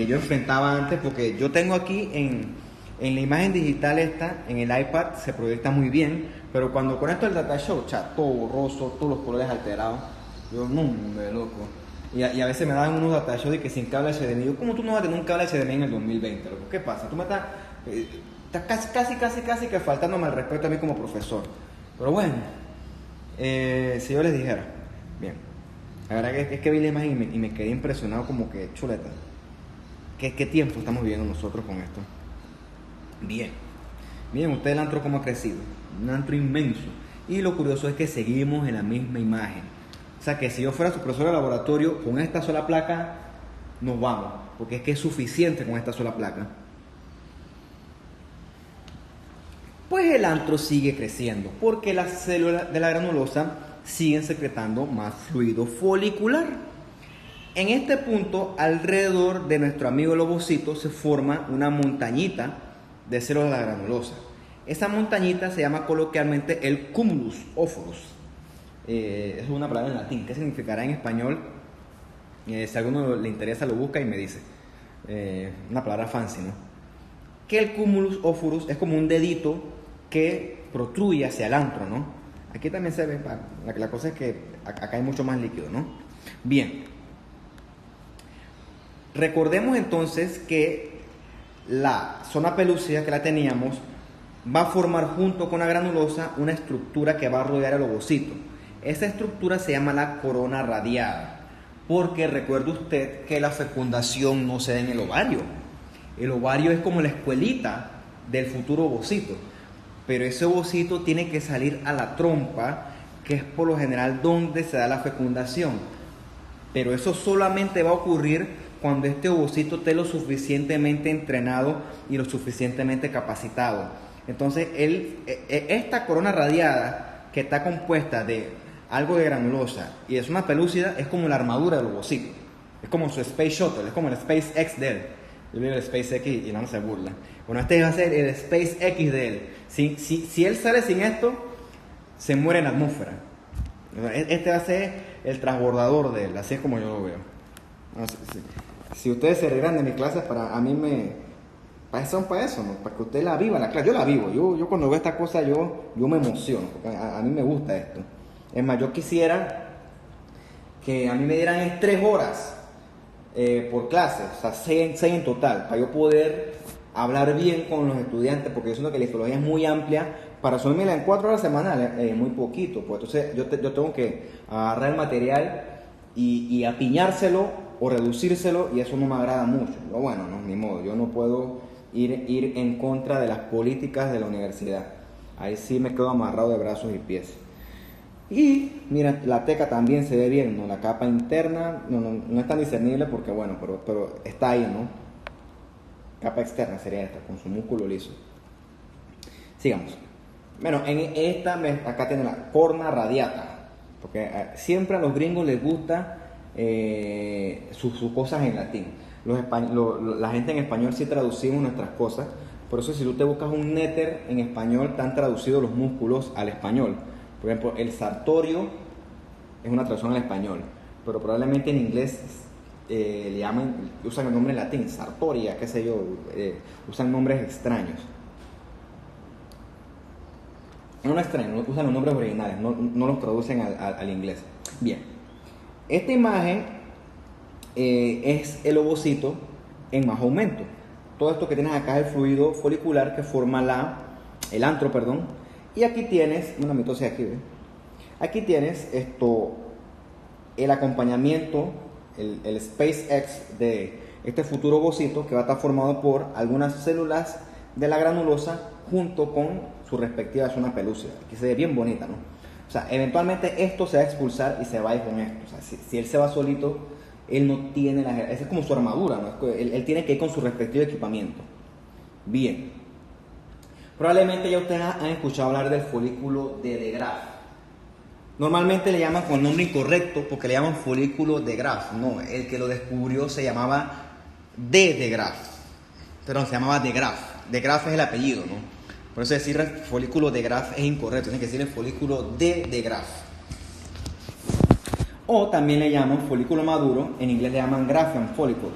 yo enfrentaba antes, porque yo tengo aquí en la imagen digital esta, en el iPad, se proyecta muy bien, pero cuando conecto el data show, todo borroso, todos los colores alterados, yo, no, me loco. Y a veces me dan unos data show de que sin cable HDMI. Yo, ¿cómo tú no vas a tener un cable HDMI en el 2020? Loco? ¿Qué pasa? Tú me estás casi que faltándome al respeto a mí como profesor. Pero bueno, si yo les dijera, bien, la verdad que es que vi la imagen y me quedé impresionado, como que chuleta. ¿Qué tiempo estamos viviendo nosotros con esto? Bien, miren ustedes el antro cómo ha crecido, un antro inmenso. Y lo curioso es que seguimos en la misma imagen. O sea que si yo fuera su profesor de laboratorio, con esta sola placa nos vamos, porque es que es suficiente con esta sola placa. Pues el antro sigue creciendo, porque las células de la granulosa siguen secretando más fluido folicular. En este punto, alrededor de nuestro amigo el ovocito, se forma una montañita de células de la granulosa. Esa montañita se llama coloquialmente el cumulus oforus. Es una palabra en latín. ¿Qué significará en español? Si a alguno le interesa, lo busca y me dice. Una palabra fancy, ¿no? Que el cumulus oforus es como un dedito que protruye hacia el antro, ¿no? Aquí también se ve, la cosa es que acá hay mucho más líquido, ¿no? Bien. Recordemos entonces que la zona pelúcida que la teníamos va a formar junto con la granulosa una estructura que va a rodear el ovocito. Esa estructura se llama la corona radiada, porque recuerde usted que la fecundación no se da en el ovario. El ovario es como la escuelita del futuro ovocito, pero ese ovocito tiene que salir a la trompa, que es por lo general donde se da la fecundación. Pero eso solamente va a ocurrir cuando este ovocito esté lo suficientemente entrenado y lo suficientemente capacitado. Entonces, esta corona radiada, que está compuesta de algo de granulosa y es una pelúcida, es como la armadura del ovocito. Es como su Space Shuttle, es como el SpaceX de él. Yo digo el SpaceX y no se burla. Bueno, este va a ser el SpaceX de él. Si él sale sin esto, se muere en la atmósfera. Este va a ser el transbordador de él, así es como yo lo veo. No, si ustedes se regresan de mis clases, para eso, ¿no? Para que usted la viva la clase. Yo la vivo, yo cuando veo esta cosa yo me emociono, porque a mí me gusta esto. Es más, yo quisiera que a mí me dieran 3 horas por clase, o sea 6 en total, para yo poder hablar bien con los estudiantes, porque yo siento que la histología es muy amplia. Para resumirla en 4 horas semanales, muy poquito, pues entonces yo tengo que agarrar el material y apiñárselo o reducírselo, y eso no me agrada mucho. Pero bueno, no, ni modo, yo no puedo ir en contra de las políticas de la universidad. Ahí sí me quedo amarrado de brazos y pies. Y mira, la teca también se ve bien, ¿no? La capa interna no es tan discernible porque bueno, pero está ahí, ¿no? Capa externa sería esta, con su músculo liso. Sigamos. Bueno, en esta, acá tiene la corona radiata, porque siempre a los gringos les gusta sus cosas en latín. La gente en español sí traducimos nuestras cosas, por eso si tú te buscas un néter en español, están traducidos los músculos al español. Por ejemplo, el sartorio es una traducción al español, pero probablemente en inglés usan el nombre en latín, sartoria, qué sé yo, usan nombres extraños. No extraños, usan los nombres originales, no los traducen al inglés. Bien, esta imagen es el ovocito en más aumento. Todo esto que tienes acá es el fluido folicular que forma el antro, perdón. Y aquí tienes, una mitosis aquí, ¿ves? Aquí tienes el acompañamiento, el SpaceX de este futuro ovocito, que va a estar formado por algunas células de la granulosa junto con su respectiva zona pelúcida, que se ve bien bonita, ¿no? O sea, eventualmente esto se va a expulsar y se va a ir con esto. O sea, si él se va solito, él no tiene esa es como su armadura, ¿no? Él tiene que ir con su respectivo equipamiento. Bien. Probablemente ya ustedes han escuchado hablar del folículo de Graaf. Normalmente le llaman con el nombre incorrecto porque le llaman folículo de Graaf. No, el que lo descubrió se llamaba de Graaf. Perdón, se llamaba de Graaf. De Graaf es el apellido, ¿no? Por eso decir folículo de Graaf es incorrecto. Tiene que decir el folículo de Graaf. o también le llaman folículo maduro, en inglés le llaman Graafian follicle.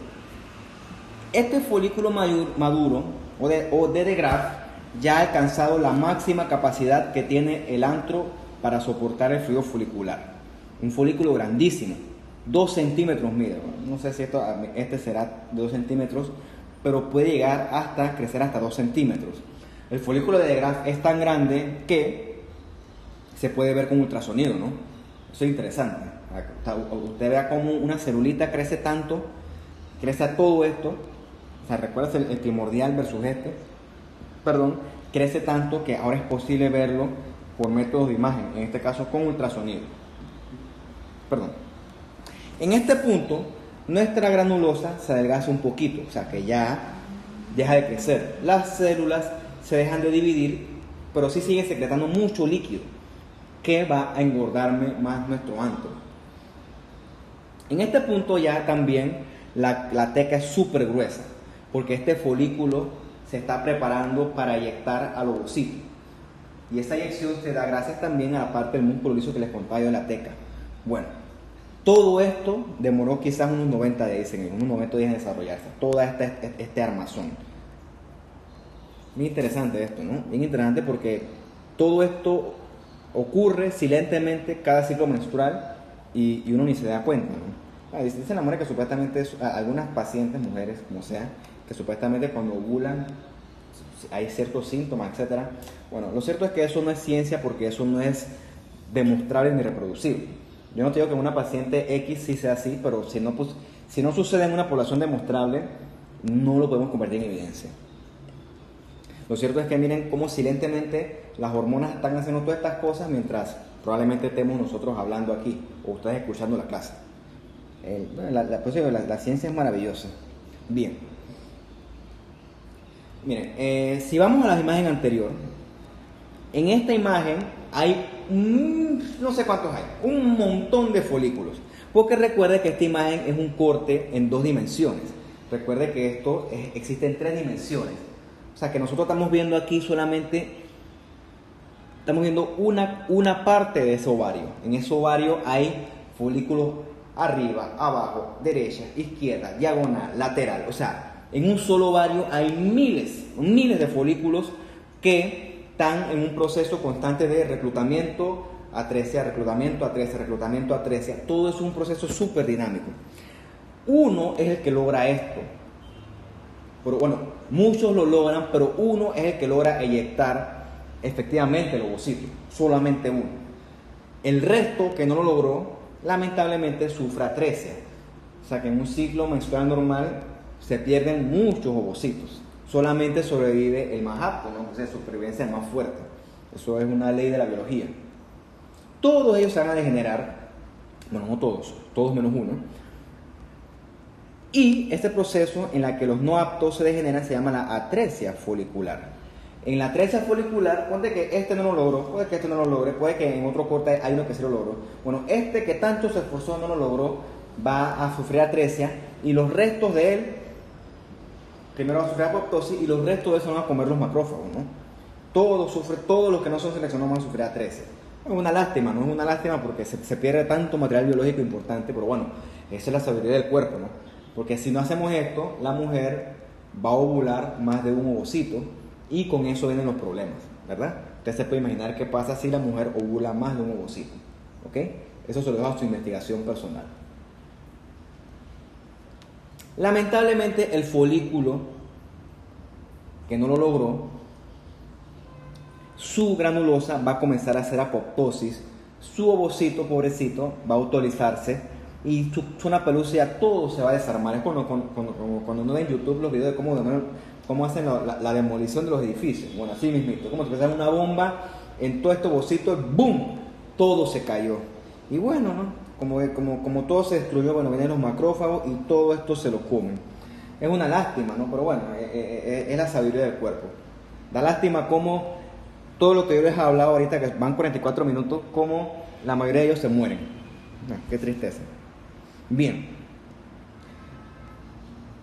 Este folículo maduro o de Graaf ya ha alcanzado la máxima capacidad que tiene el antro para soportar el fluido folicular. Un folículo grandísimo, 2 centímetros mide. No sé si este será de 2 centímetros, pero puede llegar hasta crecer hasta 2 centímetros. El folículo de Graaf es tan grande que se puede ver con ultrasonido, ¿no? Eso es interesante. Usted vea cómo una celulita crece tanto, crece a todo esto. O sea, recuerdas el primordial versus crece tanto que ahora es posible verlo por métodos de imagen, en este caso con ultrasonido. En este punto, nuestra granulosa se adelgaza un poquito, o sea que ya deja de crecer. Las células se dejan de dividir, pero sí siguen secretando mucho líquido, que va a engordarme más nuestro antro. En este punto ya también la teca es súper gruesa, porque este folículo se está preparando para eyectar al ovocito. Y esa eyección se da gracias también a la parte del músculo liso que les contaba yo de la teca. Bueno, todo esto demoró quizás unos 90 días en desarrollarse, toda este armazón. Bien interesante esto, ¿no? Bien interesante porque todo esto ocurre silentemente cada ciclo menstrual y uno ni se da cuenta, ¿no? Dice la mujer que supuestamente algunas pacientes, mujeres, como sea, que supuestamente cuando ovulan hay ciertos síntomas, etcétera. Bueno, lo cierto es que eso no es ciencia porque eso no es demostrable ni reproducible. Yo no te digo que en una paciente X sí sea así, pero si no sucede en una población demostrable, no lo podemos convertir en evidencia. Lo cierto es que miren cómo silentemente las hormonas están haciendo todas estas cosas mientras probablemente estemos nosotros hablando aquí o ustedes escuchando la clase. La ciencia es maravillosa. Bien. Miren, si vamos a la imagen anterior, en esta imagen hay no sé cuántos hay, un montón de folículos. Porque recuerde que esta imagen es un corte en 2 dimensiones. Recuerde que esto existe en 3 dimensiones. O sea que nosotros estamos viendo aquí solamente, estamos viendo una parte de ese ovario. En ese ovario hay folículos arriba, abajo, derecha, izquierda, diagonal, lateral. O sea, en un solo ovario hay miles de folículos que están en un proceso constante de reclutamiento, atresia, reclutamiento, atresia, reclutamiento, atresia. Todo es un proceso súper dinámico. Uno es el que logra esto. Pero bueno, muchos lo logran, pero uno es el que logra eyectar efectivamente el ovocito. Solamente uno. El resto que no lo logró, lamentablemente sufre atresia. O sea que en un ciclo menstrual normal se pierden muchos ovocitos. Solamente sobrevive el más apto, ¿no? O sea, supervivencia es más fuerte. Eso es una ley de la biología. Todos ellos se van a degenerar, bueno, no todos menos uno. Y este proceso en la que los no aptos se degeneran se llama la atresia folicular. En la atresia folicular, ponte que este no lo logró, puede que este no lo logre, puede que en otro corte hay uno que sí lo logró. Bueno, este que tanto se esforzó no lo logró, va a sufrir atresia y los restos de él, primero va a sufrir apoptosis y los restos de eso van a comer los macrófagos, ¿no? Todos los que no son seleccionados van a sufrir atresia. Es una lástima, ¿no? Es una lástima porque se pierde tanto material biológico importante, pero bueno, esa es la sabiduría del cuerpo, ¿no? Porque si no hacemos esto, la mujer va a ovular más de un ovocito y con eso vienen los problemas, ¿verdad? Usted se puede imaginar qué pasa si la mujer ovula más de un ovocito, ¿ok? Eso se lo dejo a su investigación personal. Lamentablemente el folículo que no lo logró, su granulosa va a comenzar a hacer apoptosis, su ovocito, pobrecito, va a autolizarse y su zona pelúcida todo se va a desarmar. Es cuando uno ve en YouTube los videos de cómo hacen la demolición de los edificios. Bueno, así mismito, como si fuera una bomba en todo este ovocito, ¡boom! Todo se cayó. Y bueno, ¿no? Como todo se destruyó, bueno, vienen los macrófagos y todo esto se lo comen. Es una lástima, ¿no? Pero bueno, es la sabiduría del cuerpo. Da lástima cómo todo lo que yo les he hablado ahorita, que van 44 minutos, cómo la mayoría de ellos se mueren. Qué tristeza. Bien,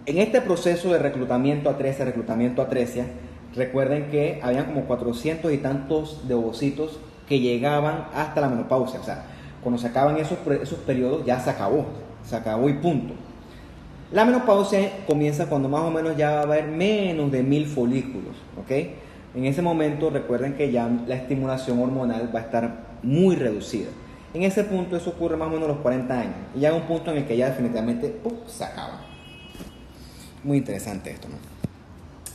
en este proceso de reclutamiento atresia, recuerden que habían como 400 y tantos de ovocitos que llegaban hasta la menopausia. O sea, Cuando se acaban esos periodos, ya se acabó y punto. La menopausia comienza cuando más o menos ya va a haber menos de 1000 folículos, ¿ok? En ese momento recuerden que ya la estimulación hormonal va a estar muy reducida. En ese punto eso ocurre más o menos a los 40 años. Y llega un punto en el que ya definitivamente se acaba. Muy interesante esto, ¿no?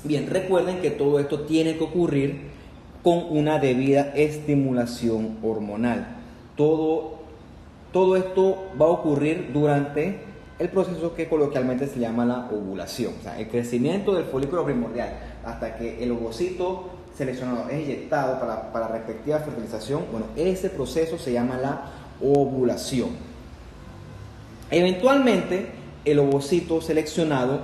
Bien, recuerden que todo esto tiene que ocurrir con una debida estimulación hormonal. Todo esto va a ocurrir durante el proceso que coloquialmente se llama la ovulación. O sea, el crecimiento del folículo primordial hasta que el ovocito seleccionado es eyectado para la respectiva fertilización. Bueno, ese proceso se llama la ovulación. Eventualmente, el ovocito seleccionado,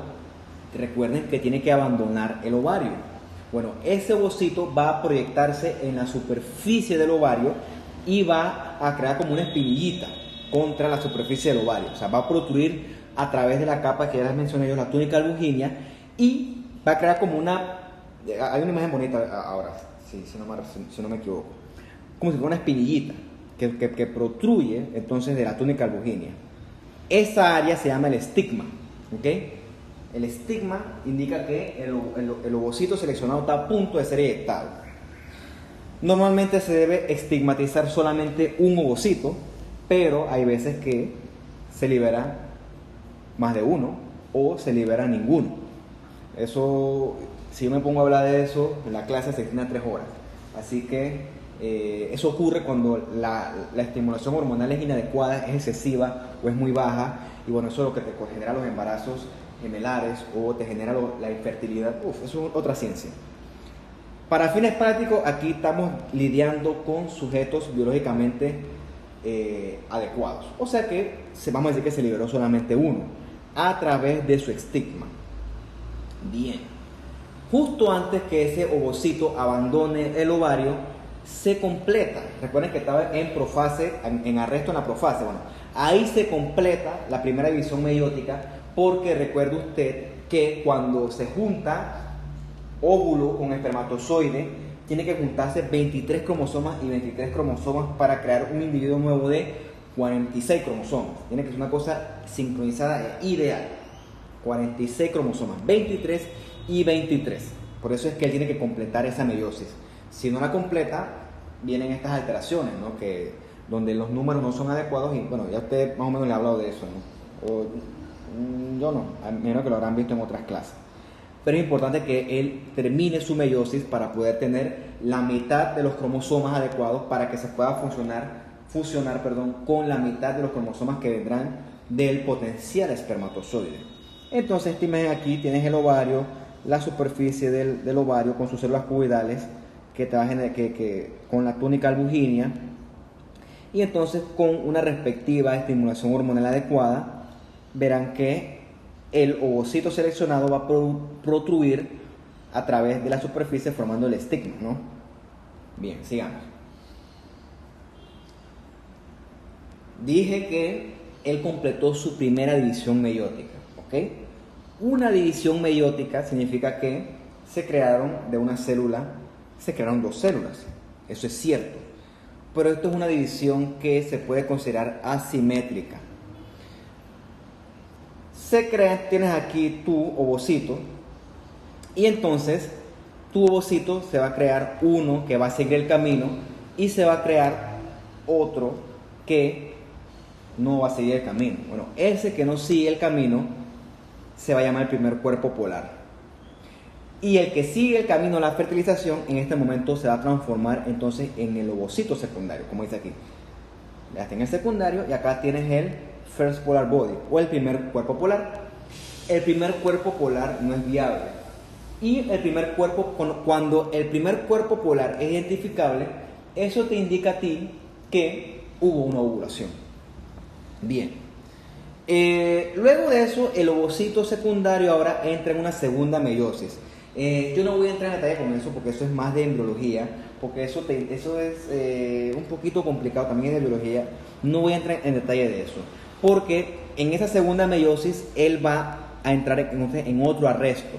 recuerden que tiene que abandonar el ovario. Bueno, ese ovocito va a proyectarse en la superficie del ovario y va a crear como una espinillita contra la superficie del ovario. O sea, va a protruir a través de la capa que ya les mencioné yo, la túnica albuginia, y va a crear como una... Hay una imagen bonita ahora, si no me equivoco. Como si fuera una espinillita que protruye entonces de la túnica albuginia. Esa área se llama el estigma, ¿ok? El estigma indica que el ovocito seleccionado está a punto de ser eyectado. Normalmente se debe estigmatizar solamente un ovocito, pero hay veces que se libera más de uno o se libera ninguno. Eso, si yo me pongo a hablar de eso, la clase se extiende a 3 horas. Así que eso ocurre cuando la estimulación hormonal es inadecuada, es excesiva o es muy baja. Y bueno, eso es lo que te genera los embarazos gemelares o te genera la infertilidad. Eso es otra ciencia. Para fines prácticos, aquí estamos lidiando con sujetos biológicamente adecuados. O sea que vamos a decir que se liberó solamente uno a través de su estigma. Bien. Justo antes que ese ovocito abandone el ovario, se completa. Recuerden que estaba en profase, en arresto en la profase. Bueno, ahí se completa la primera división meiótica, porque recuerde usted que cuando se junta óvulo con espermatozoide, tiene que juntarse 23 cromosomas y 23 cromosomas para crear un individuo nuevo de 46 cromosomas. Tiene que ser una cosa sincronizada e ideal. 46 cromosomas, 23 y 23. Por eso es que él tiene que completar esa meiosis. Si no la completa, vienen estas alteraciones, ¿no? Donde los números no son adecuados y bueno, ya usted más o menos le ha hablado de eso, ¿no? Yo no, a menos que lo habrán visto en otras clases. Pero es importante que él termine su meiosis para poder tener la mitad de los cromosomas adecuados para que se pueda fusionar con la mitad de los cromosomas que vendrán del potencial espermatozoide. Entonces, esta imagen aquí tienes el ovario, la superficie del ovario con sus células cuboidales que te va a generar, con la túnica albuginia, y entonces con una respectiva estimulación hormonal adecuada, verán que el ovocito seleccionado va a protruir a través de la superficie formando el estigma, ¿no? Bien, sigamos. Dije que él completó su primera división meiótica, ¿ok? Una división meiótica significa que se crearon de una célula, se crearon 2 células. Eso es cierto. Pero esto es una división que se puede considerar asimétrica. Tienes aquí tu ovocito y entonces tu ovocito se va a crear uno que va a seguir el camino y se va a crear otro que no va a seguir el camino. Bueno, ese que no sigue el camino se va a llamar el primer cuerpo polar. Y el que sigue el camino de la fertilización en este momento se va a transformar entonces en el ovocito secundario, como dice aquí. Ya está en el secundario y acá tienes el First Polar Body o el primer cuerpo polar. El primer cuerpo polar no es viable. Y el primer cuerpo, cuando el primer cuerpo polar es identificable, eso te indica a ti que hubo una ovulación. Bien. Luego de eso, el ovocito secundario ahora entra en una segunda meiosis. Yo no voy a entrar en detalle con eso porque eso es más de embriología, porque eso es un poquito complicado, también es de biología. No voy a entrar en detalle de eso, porque en esa segunda meiosis él va a entrar en otro arresto.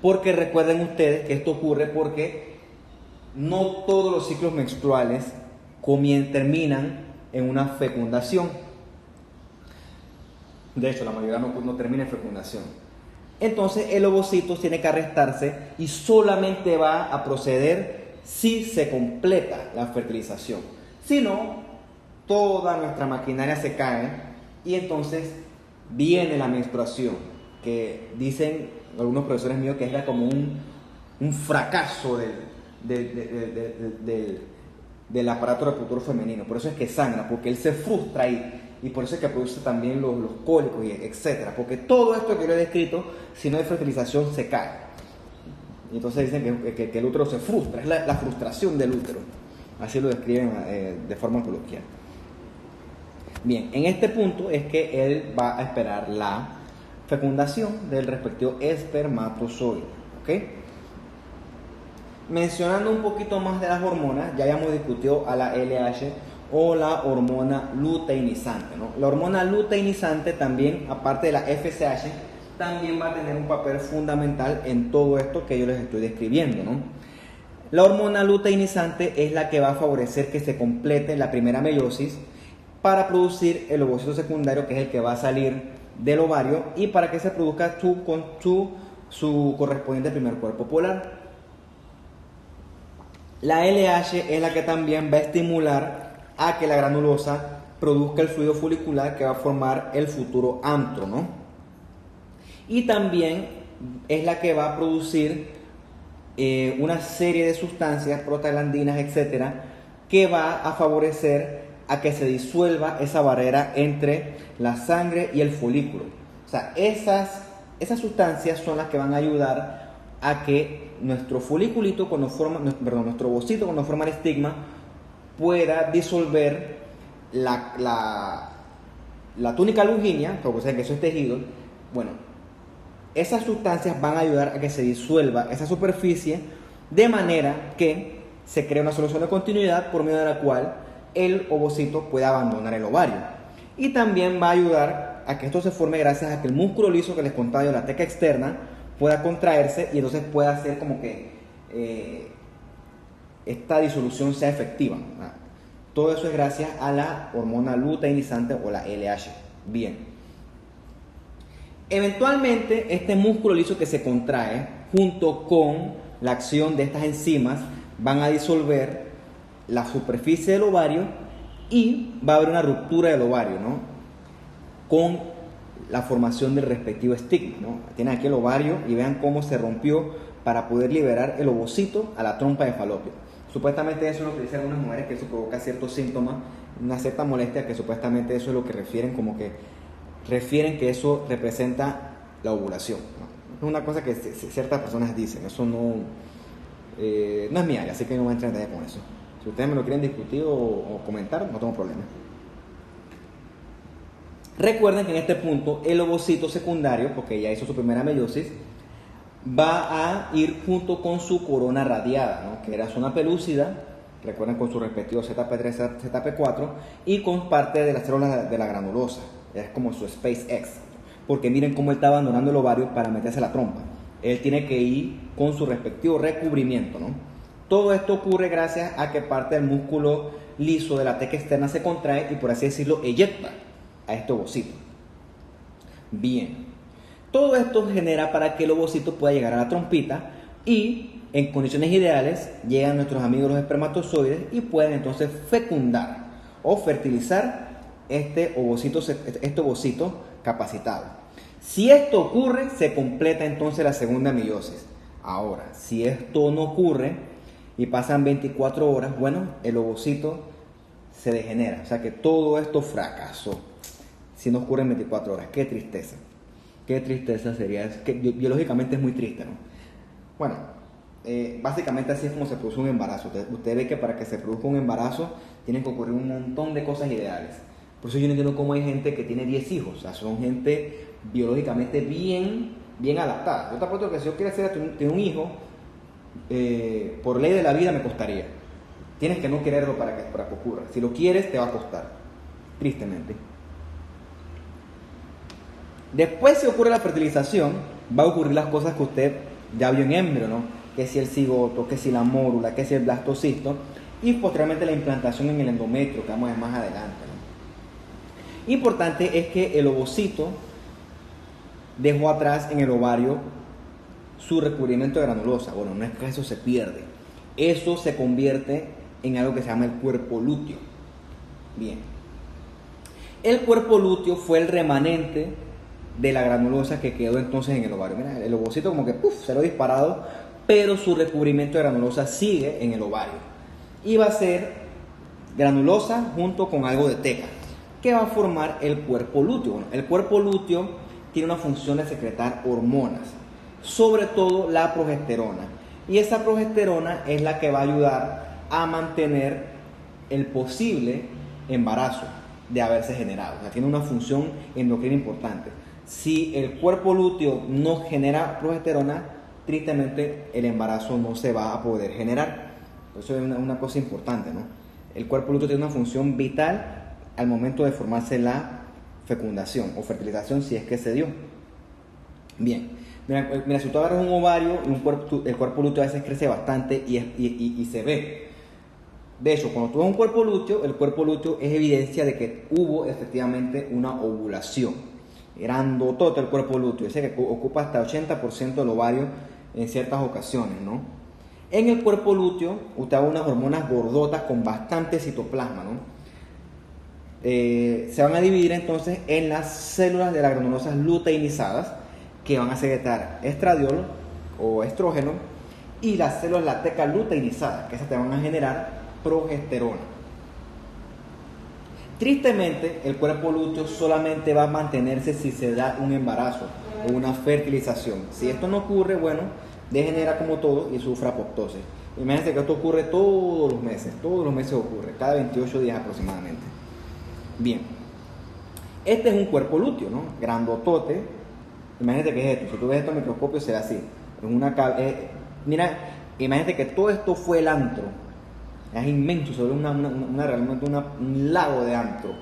Porque recuerden ustedes que esto ocurre porque no todos los ciclos menstruales terminan en una fecundación. De hecho, la mayoría no termina en fecundación. Entonces el ovocito tiene que arrestarse y solamente va a proceder si se completa la fertilización. Si no, toda nuestra maquinaria se cae y entonces viene la menstruación, que dicen algunos profesores míos que es como un fracaso del aparato reproductor femenino. Por eso es que sangra, porque él se frustra ahí. Y por eso es que produce también los cólicos, etc. Porque todo esto que yo he descrito, si no hay fertilización, se cae. Y entonces dicen que el útero se frustra, es la frustración del útero. Así lo describen de forma coloquial. Bien, en este punto es que él va a esperar la fecundación del respectivo espermatozoide. ¿Ok? Mencionando un poquito más de las hormonas, ya habíamos discutido a la LH o la hormona luteinizante, ¿no? La hormona luteinizante también, aparte de la FSH, también va a tener un papel fundamental en todo esto que yo les estoy describiendo, ¿no? La hormona luteinizante es la que va a favorecer que se complete la primera meiosis para producir el ovocito secundario, que es el que va a salir del ovario, y para que se produzca su correspondiente primer cuerpo polar. La LH es la que también va a estimular a que la granulosa produzca el fluido folicular que va a formar el futuro antro, ¿no? Y también es la que va a producir una serie de sustancias, prostaglandinas, etcétera, que va a favorecer a que se disuelva esa barrera entre la sangre y el folículo. O sea, esas sustancias son las que van a ayudar a que nuestro foliculito, nuestro ovocito cuando forma el estigma, pueda disolver la túnica lujínia, porque saben que eso es tejido. Bueno, esas sustancias van a ayudar a que se disuelva esa superficie de manera que se crea una solución de continuidad por medio de la cual el ovocito pueda abandonar el ovario. Y también va a ayudar a que esto se forme gracias a que el músculo liso que les contaba yo, la teca externa, pueda contraerse y entonces pueda hacer como que esta disolución sea efectiva. Todo eso es gracias a la hormona luteinizante o la LH. Bien. Eventualmente, este músculo liso que se contrae, junto con la acción de estas enzimas, van a disolver la superficie del ovario y va a haber una ruptura del ovario, ¿no? Con la formación del respectivo estigma, ¿no? Tienen aquí el ovario y vean cómo se rompió para poder liberar el ovocito a la trompa de falopio. Supuestamente eso es lo que dicen algunas mujeres, que eso provoca ciertos síntomas, una cierta molestia, que supuestamente eso es lo que refieren que eso representa la ovulación, ¿no? Es una cosa que ciertas personas dicen, eso no es mi área, así que no voy a entrar en detalle con eso. Si ustedes me lo quieren discutir o comentar, no tengo problema. Recuerden que en este punto el ovocito secundario, porque ya hizo su primera meiosis, va a ir junto con su corona radiada, ¿no? Que era zona pelúcida, recuerden, con su respectivo ZP3, ZP4, y con parte de las células de la granulosa. Es como su SpaceX, porque miren cómo él está abandonando el ovario para meterse a la trompa. Él tiene que ir con su respectivo recubrimiento, ¿no? Todo esto ocurre gracias a que parte del músculo liso de la teca externa se contrae y, por así decirlo, eyecta a este ovocito. Bien. Todo esto genera para que el ovocito pueda llegar a la trompita y, en condiciones ideales, llegan nuestros amigos los espermatozoides y pueden entonces fecundar o fertilizar este ovocito capacitado. Si esto ocurre, se completa entonces la segunda meiosis. Ahora, si esto no ocurre y pasan 24 horas, bueno, el ovocito se degenera. O sea que todo esto fracasó. Si no ocurre en 24 horas, qué tristeza. Qué tristeza sería. Es que biológicamente es muy triste, ¿no? Bueno, básicamente así es como se produce un embarazo. Usted ve que para que se produzca un embarazo tienen que ocurrir un montón de cosas ideales. Por eso yo no entiendo cómo hay gente que tiene 10 hijos. O sea, son gente biológicamente bien adaptada. Yo te apuesto que si yo quisiera tener un hijo, por ley de la vida me costaría. Tienes que no quererlo para que ocurra. Si lo quieres, te va a costar. Tristemente. Después, si ocurre la fertilización, va a ocurrir las cosas que usted ya vio en embrio, ¿no? Que si el cigoto, que si la mórula, que si el blastocisto. y posteriormente la implantación en el endometrio, que vamos a ver más adelante, ¿no? Importante es que el ovocito dejó atrás en el ovario su recubrimiento de granulosa. Bueno, no es que eso se pierde, eso se convierte en algo que se llama el cuerpo lúteo. Bien, el cuerpo lúteo fue el remanente de la granulosa que quedó entonces en el ovario. Mira, el ovocito como que se lo ha disparado, pero su recubrimiento de granulosa sigue en el ovario y va a ser granulosa junto con algo de teca, que va a formar el cuerpo lúteo. Bueno, el cuerpo lúteo tiene una función de secretar hormonas, sobre todo la progesterona, y esa progesterona es la que va a ayudar a mantener el posible embarazo de haberse generado. O sea, tiene una función endocrina importante. Si el cuerpo lúteo no genera progesterona, tristemente el embarazo no se va a poder generar. Eso es una cosa importante, ¿no? El cuerpo lúteo tiene una función vital al momento de formarse la fecundación o fertilización, si es que se dio. Bien, mira, si tú agarras un ovario y el cuerpo lúteo a veces crece bastante y se ve. De hecho, cuando tú ves un cuerpo lúteo, el cuerpo lúteo es evidencia de que hubo efectivamente una ovulación. Grandotote el cuerpo lúteo, ese que ocupa hasta 80% del ovario en ciertas ocasiones, ¿no? En el cuerpo lúteo, usted ve unas hormonas gordotas con bastante citoplasma, ¿no? Se van a dividir entonces en las células de las granulosas luteinizadas, que van a secretar estradiol o estrógeno, y las células lateca luteinizadas, que esas te van a generar progesterona. Tristemente, el cuerpo lúteo solamente va a mantenerse si se da un embarazo o una fertilización. Si esto no ocurre, bueno, degenera como todo y sufre apoptosis. Imagínense que esto ocurre todos los meses ocurre, cada 28 días aproximadamente. Bien, este es un cuerpo lúteo, ¿no? Grandotote. Imagínate que es esto. Si tú ves esto al microscopio, será así. Mira, imagínate que todo esto fue el antro. Es inmenso, sobre realmente un lago de antro.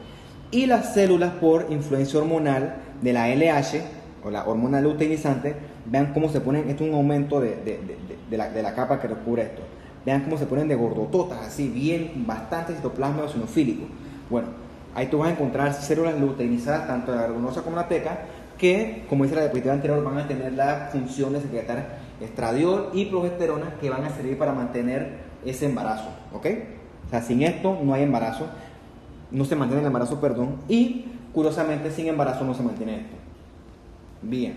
Y las células, por influencia hormonal de la LH, o la hormona luteinizante, vean cómo se ponen, esto es un aumento de la capa que recubre esto. Vean cómo se ponen de gordototas, así, bien, bastante citoplasma eosinofílico. Bueno, ahí tú vas a encontrar células luteinizadas, tanto la granulosa como la teca, que, como dice la diapositiva anterior, van a tener la función de secretar estradiol y progesterona, que van a servir para mantener ese embarazo, ¿ok? O sea, sin esto no hay embarazo, no se mantiene el embarazo, perdón, y curiosamente sin embarazo no se mantiene esto. Bien.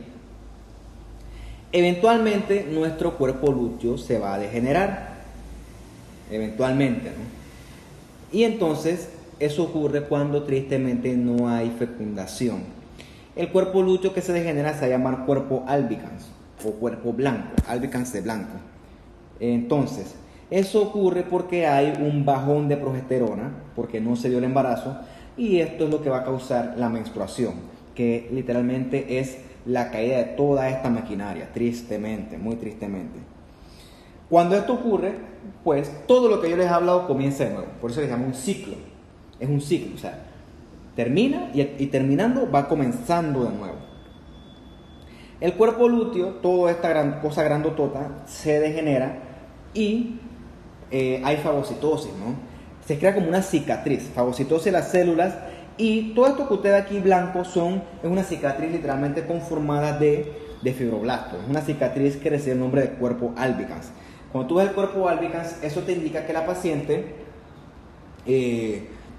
Eventualmente nuestro cuerpo lúteo se va a degenerar, eventualmente, ¿no? Y entonces eso ocurre cuando tristemente no hay fecundación. El cuerpo lúteo que se degenera se va a llamar cuerpo albicans o cuerpo blanco, albicans de blanco. Entonces, eso ocurre porque hay un bajón de progesterona, porque no se dio el embarazo, y esto es lo que va a causar la menstruación, que literalmente es la caída de toda esta maquinaria, tristemente, muy tristemente. Cuando esto ocurre, pues todo lo que yo les he hablado comienza de nuevo, por eso se llama un ciclo, es un ciclo, o sea, termina y terminando va comenzando de nuevo. El cuerpo lúteo, toda esta gran cosa grandotota, se degenera y hay fagocitosis, ¿no? Se crea como una cicatriz, fagocitosis de las células, y todo esto que usted ve aquí blanco es una cicatriz literalmente conformada de fibroblastos. Es una cicatriz que recibe el nombre de cuerpo albicans. Cuando tú ves el cuerpo albicans, eso te indica que la paciente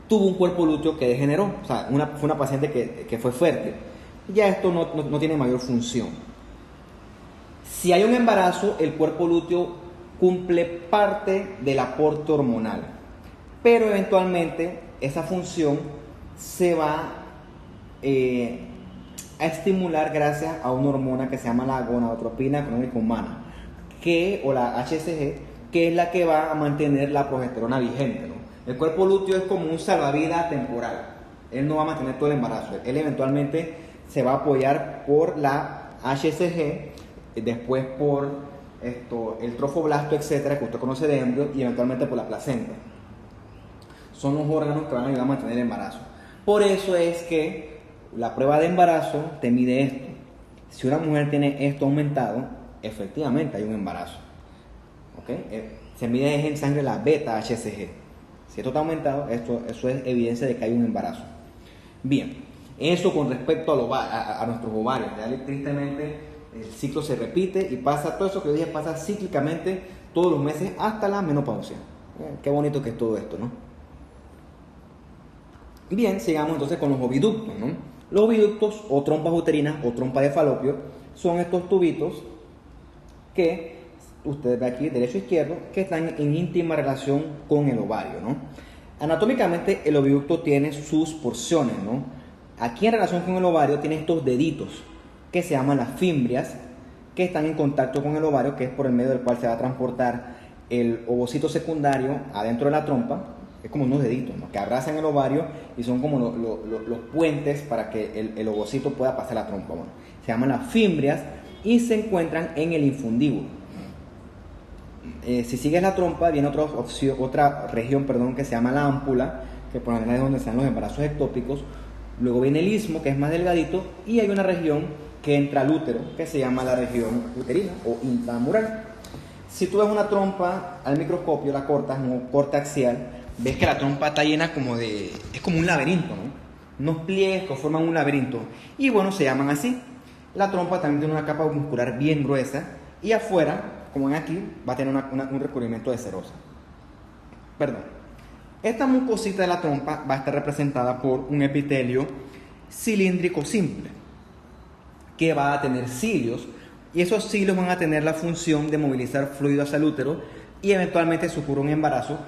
tuvo un cuerpo lúteo que degeneró, o sea, fue una paciente que fue fértil. Ya esto no tiene mayor función. Si hay un embarazo, el cuerpo lúteo cumple parte del aporte hormonal, pero eventualmente esa función se va a estimular gracias a una hormona que se llama la gonadotropina cronónica humana, o la HCG, que es la que va a mantener la progesterona vigente, ¿no? El cuerpo lúteo es como un salvavidas temporal. Él no va a mantener todo el embarazo. Él eventualmente se va a apoyar por la HCG, después por el trofoblasto, etcétera, que usted conoce de embrión, y eventualmente por la placenta. Son los órganos que van a ayudar a mantener el embarazo. Por eso es que la prueba de embarazo te mide esto. Si una mujer tiene esto aumentado, efectivamente hay un embarazo. ¿Okay? Se mide en sangre la beta-HCG. Si esto está aumentado, eso es evidencia de que hay un embarazo. Bien, eso con respecto a nuestros ovarios. Ya tristemente el ciclo se repite y pasa, todo eso que yo dije pasa cíclicamente todos los meses hasta la menopausia. Qué bonito que es todo esto, ¿no? Bien, sigamos entonces con los oviductos, ¿no? Los oviductos o trompas uterinas o trompas de falopio son estos tubitos que usted ve aquí, derecho e izquierdo, que están en íntima relación con el ovario, ¿no? Anatómicamente el oviducto tiene sus porciones, ¿no? Aquí en relación con el ovario tiene estos deditos que se llaman las fimbrias, que están en contacto con el ovario, que es por el medio del cual se va a transportar el ovocito secundario adentro de la trompa. Es como unos deditos, ¿no?, que abrazan el ovario y son como los puentes para que el ovocito pueda pasar la trompa. Bueno, se llaman las fimbrias y se encuentran en el infundíbulo. Si sigues la trompa, viene otra región, que se llama la ámpula, que por lo general es donde se dan los embarazos ectópicos. Luego viene el istmo, que es más delgadito, y hay una región que entra al útero, que se llama la región uterina o intramural. Si tú ves una trompa al microscopio, la cortas, un corte axial, ves que la trompa está llena es como un laberinto, ¿no? Unos pliegues que forman un laberinto. Y bueno, se llaman así. La trompa también tiene una capa muscular bien gruesa y afuera, como ven aquí, va a tener un recubrimiento de serosa. Esta mucosita de la trompa va a estar representada por un epitelio cilíndrico simple, que va a tener cilios, y esos cilios van a tener la función de movilizar fluido hacia el útero, y eventualmente si ocurre un embarazo,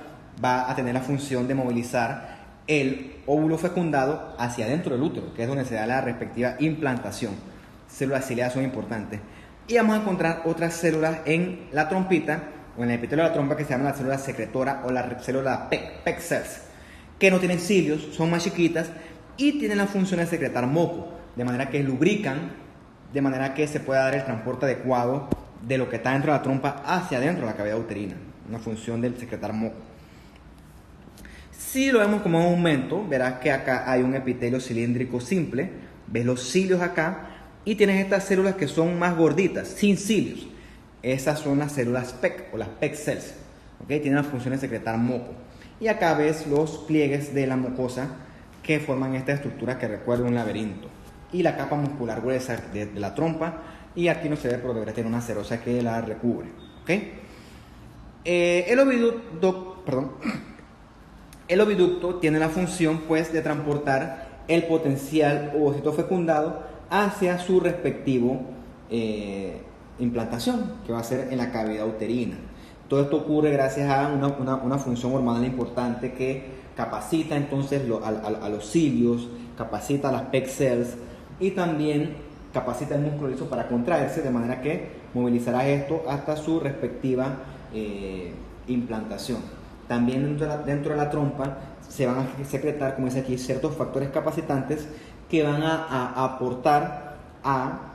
va a tener la función de movilizar el óvulo fecundado hacia adentro del útero, que es donde se da la respectiva implantación. Células ciliadas son importantes. Y vamos a encontrar otras células en la trompita o en el epitelio de la trompa que se llaman las células secretoras o las células PEG cells, que no tienen cilios, son más chiquitas y tienen la función de secretar moco, de manera que lubrican, de manera que se pueda dar el transporte adecuado de lo que está dentro de la trompa hacia adentro de la cavidad uterina, una función del secretar moco. Si lo vemos como un aumento, verás que acá hay un epitelio cilíndrico simple, ves los cilios acá y tienes estas células que son más gorditas, sin cilios. Esas son las células PEG o las PEG cells, ¿okay? Tienen la función de secretar moco. Y acá ves los pliegues de la mucosa que forman esta estructura que recuerda un laberinto. Y la capa muscular gruesa de la trompa, y aquí no se ve, pero debería tener una serosa que la recubre, ¿okay? El oviducto tiene la función pues de transportar el potencial ovocito fecundado hacia su respectivo implantación, que va a ser en la cavidad uterina. Todo esto ocurre gracias a una función hormonal importante que capacita entonces a los cilios, capacita a las PEG cells y también capacita el músculo liso para contraerse, de manera que movilizará esto hasta su respectiva implantación. También dentro de la trompa se van a secretar, como dice aquí, ciertos factores capacitantes que van a aportar a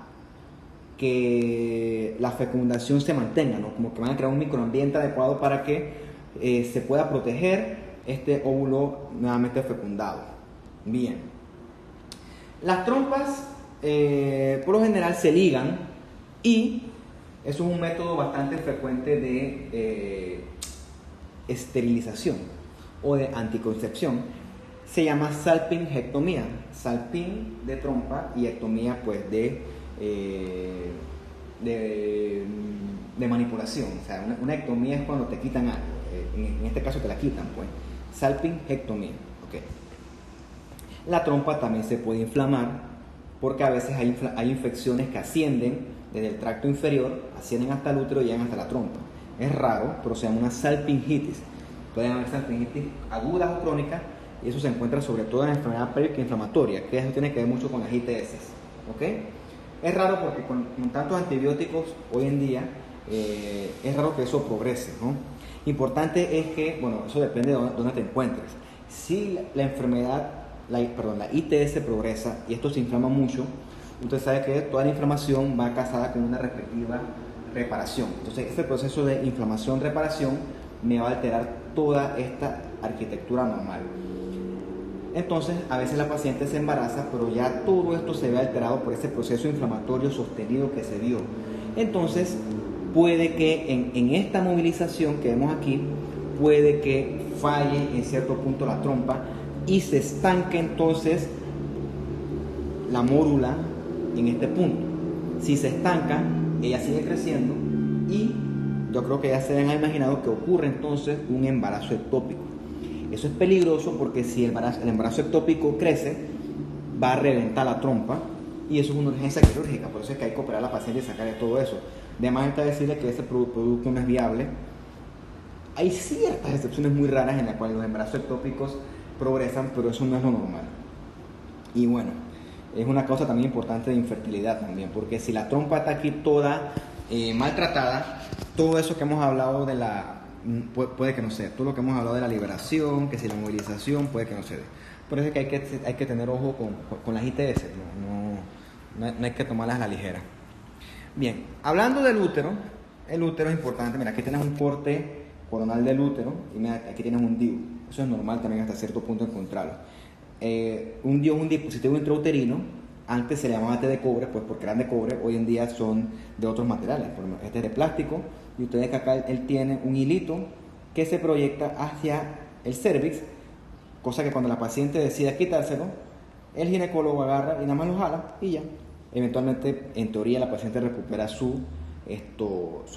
que la fecundación se mantenga, ¿no? Como que van a crear un microambiente adecuado para que se pueda proteger este óvulo nuevamente fecundado. Bien. Las trompas por lo general se ligan y eso es un método bastante frecuente de esterilización o de anticoncepción. Se llama salpingectomía. Salping de trompa y ectomía pues de manipulación. O sea, una ectomía es cuando te quitan algo. En este caso te la quitan, pues. Salpingectomía. Okay. La trompa también se puede inflamar porque a veces hay infecciones que ascienden desde el tracto inferior, ascienden hasta el útero y llegan hasta la trompa. Es raro, pero se llama una salpingitis. Pueden haber salpingitis agudas o crónicas, y eso se encuentra sobre todo en la enfermedad pélvica inflamatoria, que eso tiene que ver mucho con las ITS. ¿Okay? Es raro porque con tantos antibióticos hoy en día, es raro que eso progrese, ¿no? Importante es que, bueno, eso depende de dónde te encuentres. Si la enfermedad, la ITS progresa y esto se inflama mucho, usted sabe que toda la inflamación va casada con una respectiva reparación. Entonces, este proceso de inflamación-reparación me va a alterar toda esta arquitectura normal. Entonces, a veces la paciente se embaraza, pero ya todo esto se ve alterado por ese proceso inflamatorio sostenido que se dio. Entonces, puede que en esta movilización que vemos aquí, puede que falle en cierto punto la trompa y se estanque entonces la mórula en este punto. Si se estanca, ella sigue creciendo y yo creo que ya se han imaginado que ocurre entonces un embarazo ectópico. Eso es peligroso porque si el embarazo ectópico crece, va a reventar la trompa y eso es una urgencia quirúrgica. Por eso es que hay que operar a la paciente y sacarle todo eso. Además está decirle que ese producto no es viable. Hay ciertas excepciones muy raras en las cuales los embarazos ectópicos progresan, pero eso no es lo normal. Y bueno, es una causa también importante de infertilidad también, porque si la trompa está aquí toda maltratada, todo eso que hemos hablado de puede que no se dé. Todo lo que hemos hablado de la liberación, que si la movilización, puede que no se dé. Por eso es que hay que tener ojo con las ITS, no hay que tomarlas a la ligera. Bien, hablando del útero, el útero es importante. Mira, aquí tienes un corte coronal del útero y mira, aquí tienes un DIU. Eso es normal también hasta cierto punto encontrarlo. Un DIU es un dispositivo intrauterino. Antes se le llamaba T de cobre, pues porque eran de cobre. Hoy en día son de otros materiales. Por ejemplo, este es de plástico y ustedes que acá él tiene un hilito que se proyecta hacia el cervix, cosa que cuando la paciente decida quitárselo, el ginecólogo agarra y nada más lo jala y ya. Eventualmente, en teoría, la paciente recupera su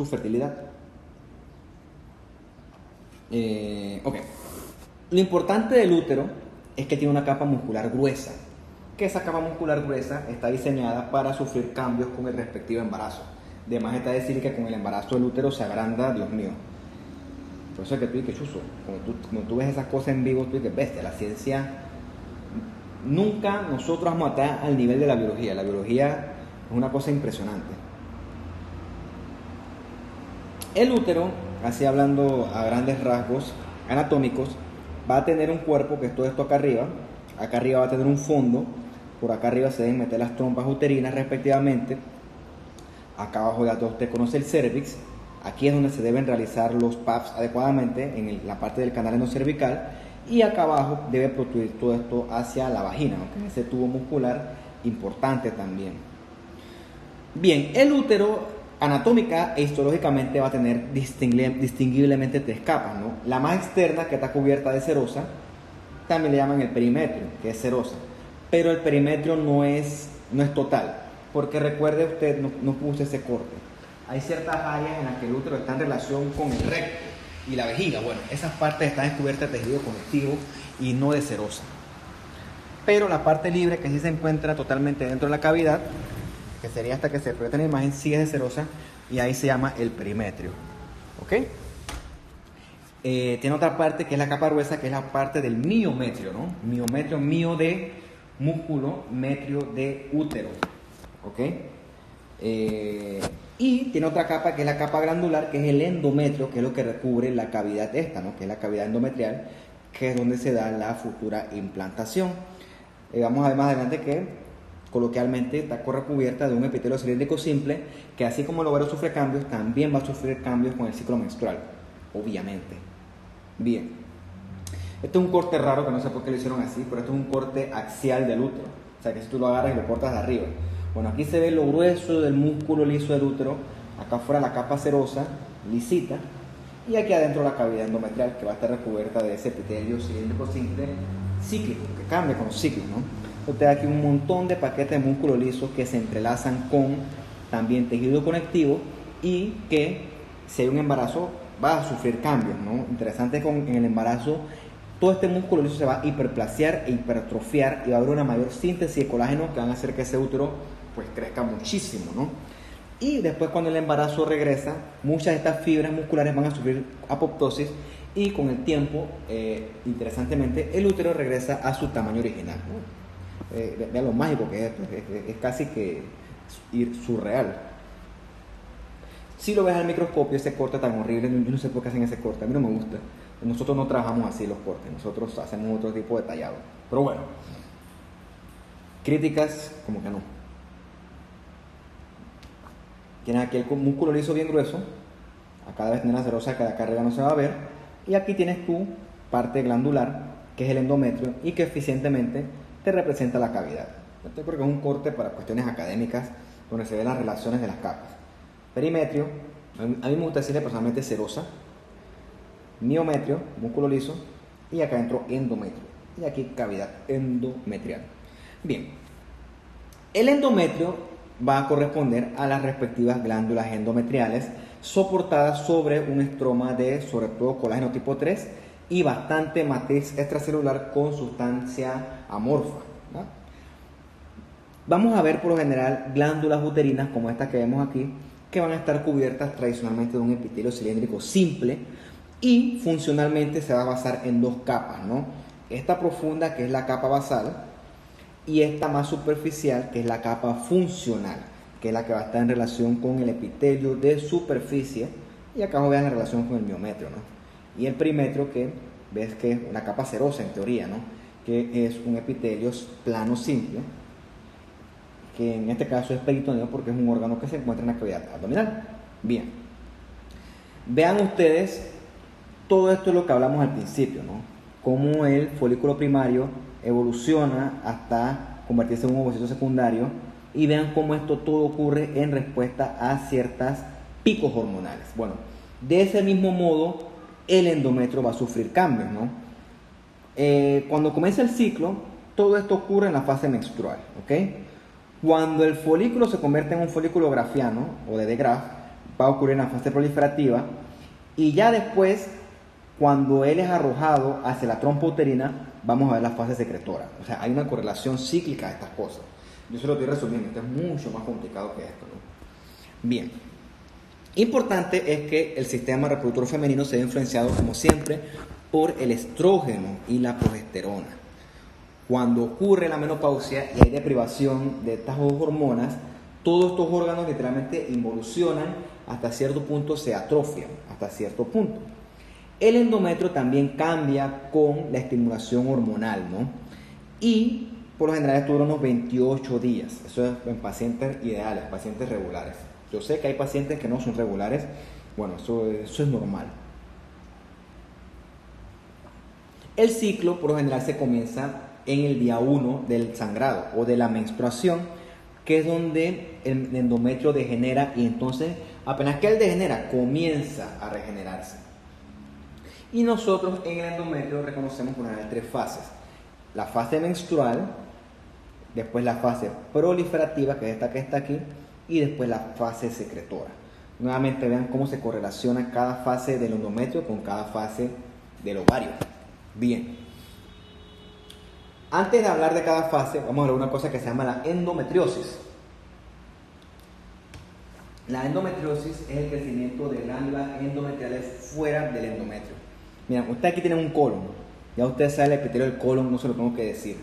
fertilidad. Ok. Lo importante del útero es que tiene una capa muscular gruesa, que esa capa muscular gruesa está diseñada para sufrir cambios con el respectivo embarazo. Además está decir que con el embarazo el útero se agranda, Dios mío. Por eso es que tú dices, chuzo, cuando tú ves esas cosas en vivo, tú dices, bestia, la ciencia, nunca nosotros vamos a estar al nivel de la biología. La biología es una cosa impresionante. El útero, así hablando a grandes rasgos anatómicos, va a tener un cuerpo que es todo esto acá arriba. Acá arriba va a tener un fondo. Por acá arriba se deben meter las trompas uterinas respectivamente. Acá abajo ya usted conoce el cervix. Aquí es donde se deben realizar los PAPs adecuadamente, en la parte del canal endocervical. Y acá abajo debe protruir todo esto hacia la vagina, ¿no? Ese tubo muscular importante también. Bien, el útero anatómica e histológicamente va a tener distinguiblemente tres capas, ¿no? La más externa, que está cubierta de serosa, también le llaman el perimetrio, que es serosa. Pero el perimetrio no es total, porque recuerde usted, no puse ese corte. Hay ciertas áreas en las que el útero está en relación con el recto y la vejiga. Bueno, esas partes están cubiertas de tejido conectivo y no de serosa. Pero la parte libre, que sí se encuentra totalmente dentro de la cavidad, que sería hasta que se proyecte la imagen, sí es de serosa y ahí se llama el perimetrio. ¿Ok? Tiene otra parte que es la capa gruesa, que es la parte del miometrio, ¿no? Miometrio, mio de músculo, metrio de útero. ¿Ok? Y tiene otra capa que es la capa glandular, que es el endometrio, que es lo que recubre la cavidad esta, ¿no? Que es la cavidad endometrial, que es donde se da la futura implantación. Vamos a ver más adelante que coloquialmente está recubierta de un epitelio cilíndrico simple, que así como el ovario sufre cambios, también va a sufrir cambios con el ciclo menstrual, obviamente. Bien, este es un corte raro que no sé por qué lo hicieron así, pero esto es un corte axial del útero, o sea que si tú lo agarras y lo cortas de arriba. Bueno, aquí se ve lo grueso del músculo liso del útero, acá afuera la capa serosa, lisita, y aquí adentro la cavidad endometrial, que va a estar recubierta de ese epitelio cilíndrico simple cíclico, que cambia con los ciclos, ¿no? Usted aquí un montón de paquetes de músculo liso que se entrelazan con también tejido conectivo y que si hay un embarazo va a sufrir cambios, ¿no? Interesante en el embarazo todo este músculo liso se va a hiperplasear e hipertrofiar y va a haber una mayor síntesis de colágeno que van a hacer que ese útero pues crezca muchísimo, ¿no? Y después cuando el embarazo regresa, muchas de estas fibras musculares van a sufrir apoptosis y con el tiempo, interesantemente, el útero regresa a su tamaño original, ¿no? Vean lo mágico que es esto, es casi que surreal. Si lo ves al microscopio, ese corte tan horrible, yo no sé por qué hacen ese corte, a mí no me gusta. Nosotros no trabajamos así los cortes, nosotros hacemos otro tipo de tallado. Pero bueno, críticas como que no. Tienes aquí el músculo liso bien grueso, acá debes tener la serosa que de acá arriba no se va a ver, y aquí tienes tu parte glandular, que es el endometrio, y que eficientemente te representa la cavidad. Yo creo que es un corte para cuestiones académicas, donde se ven las relaciones de las capas. Perimetrio, A mí me gusta decirle personalmente serosa, miometrio, músculo liso, y acá adentro endometrio. Y aquí cavidad endometrial. Bien, el endometrio va a corresponder a las respectivas glándulas endometriales soportadas sobre un estroma de, sobre todo, colágeno tipo 3 y bastante matriz extracelular con sustancia amorfa, ¿no? Vamos a ver por lo general glándulas uterinas como estas que vemos aquí, que van a estar cubiertas tradicionalmente de un epitelio cilíndrico simple y funcionalmente se va a basar en dos capas, ¿no? Esta profunda, que es la capa basal, y esta más superficial, que es la capa funcional, que es la que va a estar en relación con el epitelio de superficie, y acá vean la relación con el miometrio, ¿no? Y el perimetrio, que ves que es una capa serosa en teoría, ¿no? Que es un epitelio plano simple, que en este caso es peritoneo porque es un órgano que se encuentra en la cavidad abdominal. Bien, vean ustedes, todo esto es lo que hablamos al principio, ¿no? Cómo el folículo primario evoluciona hasta convertirse en un ovocito secundario, y vean cómo esto todo ocurre en respuesta a ciertos picos hormonales. Bueno, de ese mismo modo el endometrio va a sufrir cambios, ¿no? Cuando comienza el ciclo, todo esto ocurre en la fase menstrual, ¿ok? Cuando el folículo se convierte en un folículo grafiano o de Graf, va a ocurrir en la fase proliferativa, y ya después, cuando él es arrojado hacia la trompa uterina, vamos a ver la fase secretora. O sea, hay una correlación cíclica de estas cosas. Yo se lo estoy resumiendo, esto es mucho más complicado que esto, ¿no? Bien, importante es que el sistema reproductor femenino se ve influenciado, como siempre, por el estrógeno y la progesterona. Cuando ocurre la menopausia y hay deprivación de estas dos hormonas, todos estos órganos literalmente involucionan, hasta cierto punto se atrofian, hasta cierto punto. El endometrio también cambia con la estimulación hormonal, ¿no? Y por lo general esto dura unos 28 días. Eso es en pacientes ideales, pacientes regulares. Yo sé que hay pacientes que no son regulares. Bueno, eso es normal. El ciclo por lo general se comienza en el día 1 del sangrado o de la menstruación, que es donde el endometrio degenera, y entonces apenas que él degenera comienza a regenerarse. Y nosotros en el endometrio reconocemos por lo general 3 fases: la fase menstrual, después la fase proliferativa, que es esta que está aquí, y después la fase secretora. Nuevamente vean cómo se correlaciona cada fase del endometrio con cada fase del ovario. Bien, antes de hablar de cada fase, vamos a ver una cosa que se llama la endometriosis. La endometriosis es el crecimiento de glándulas endometriales fuera del endometrio. Miren, usted aquí tiene un colon, ya usted sabe el epitelio del colon, no se lo tengo que decir.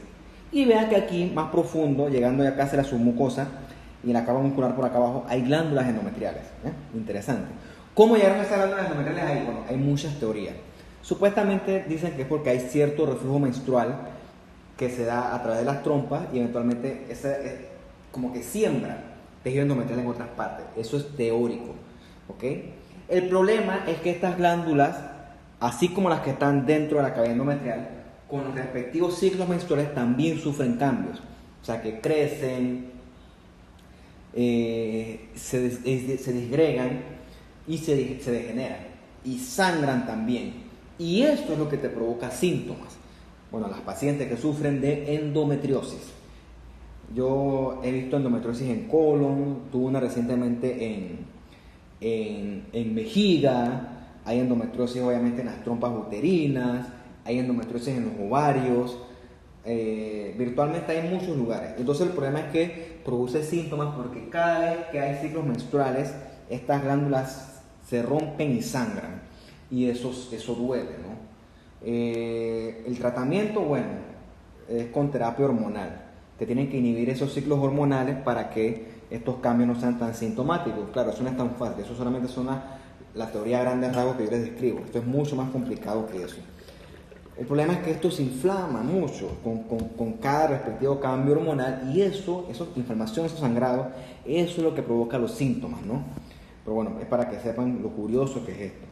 Y vean que aquí, más profundo, llegando ya casi a su mucosa y en la capa muscular por acá abajo, hay glándulas endometriales. Interesante. ¿Cómo llegaron a esas glándulas endometriales ahí? Bueno, hay muchas teorías. Supuestamente dicen que es porque hay cierto reflujo menstrual que se da a través de las trompas y eventualmente como que siembra tejido endometrial en otras partes. Eso es teórico, ¿ok? El problema es que estas glándulas, así como las que están dentro de la cavidad endometrial, con los respectivos ciclos menstruales también sufren cambios. O sea, que crecen, se disgregan y se degeneran. Y sangran también. Y esto es lo que te provoca síntomas. Bueno, las pacientes que sufren de endometriosis. Yo he visto endometriosis en colon, tuve una recientemente en vejiga, hay endometriosis obviamente en las trompas uterinas, hay endometriosis en los ovarios, virtualmente hay en muchos lugares. Entonces el problema es que produce síntomas porque cada vez que hay ciclos menstruales, estas glándulas se rompen y sangran, y eso duele, ¿no? El tratamiento, bueno, es con terapia hormonal. Te tienen que inhibir esos ciclos hormonales para que estos cambios no sean tan sintomáticos. Claro, eso no es tan fácil, eso solamente son la teoría a grandes rasgos que yo les describo. Esto es mucho más complicado que eso. El problema es que esto se inflama mucho con cada respectivo cambio hormonal, y eso inflamación, esos sangrados, eso es lo que provoca los síntomas, ¿no? Pero bueno, es para que sepan lo curioso que es esto.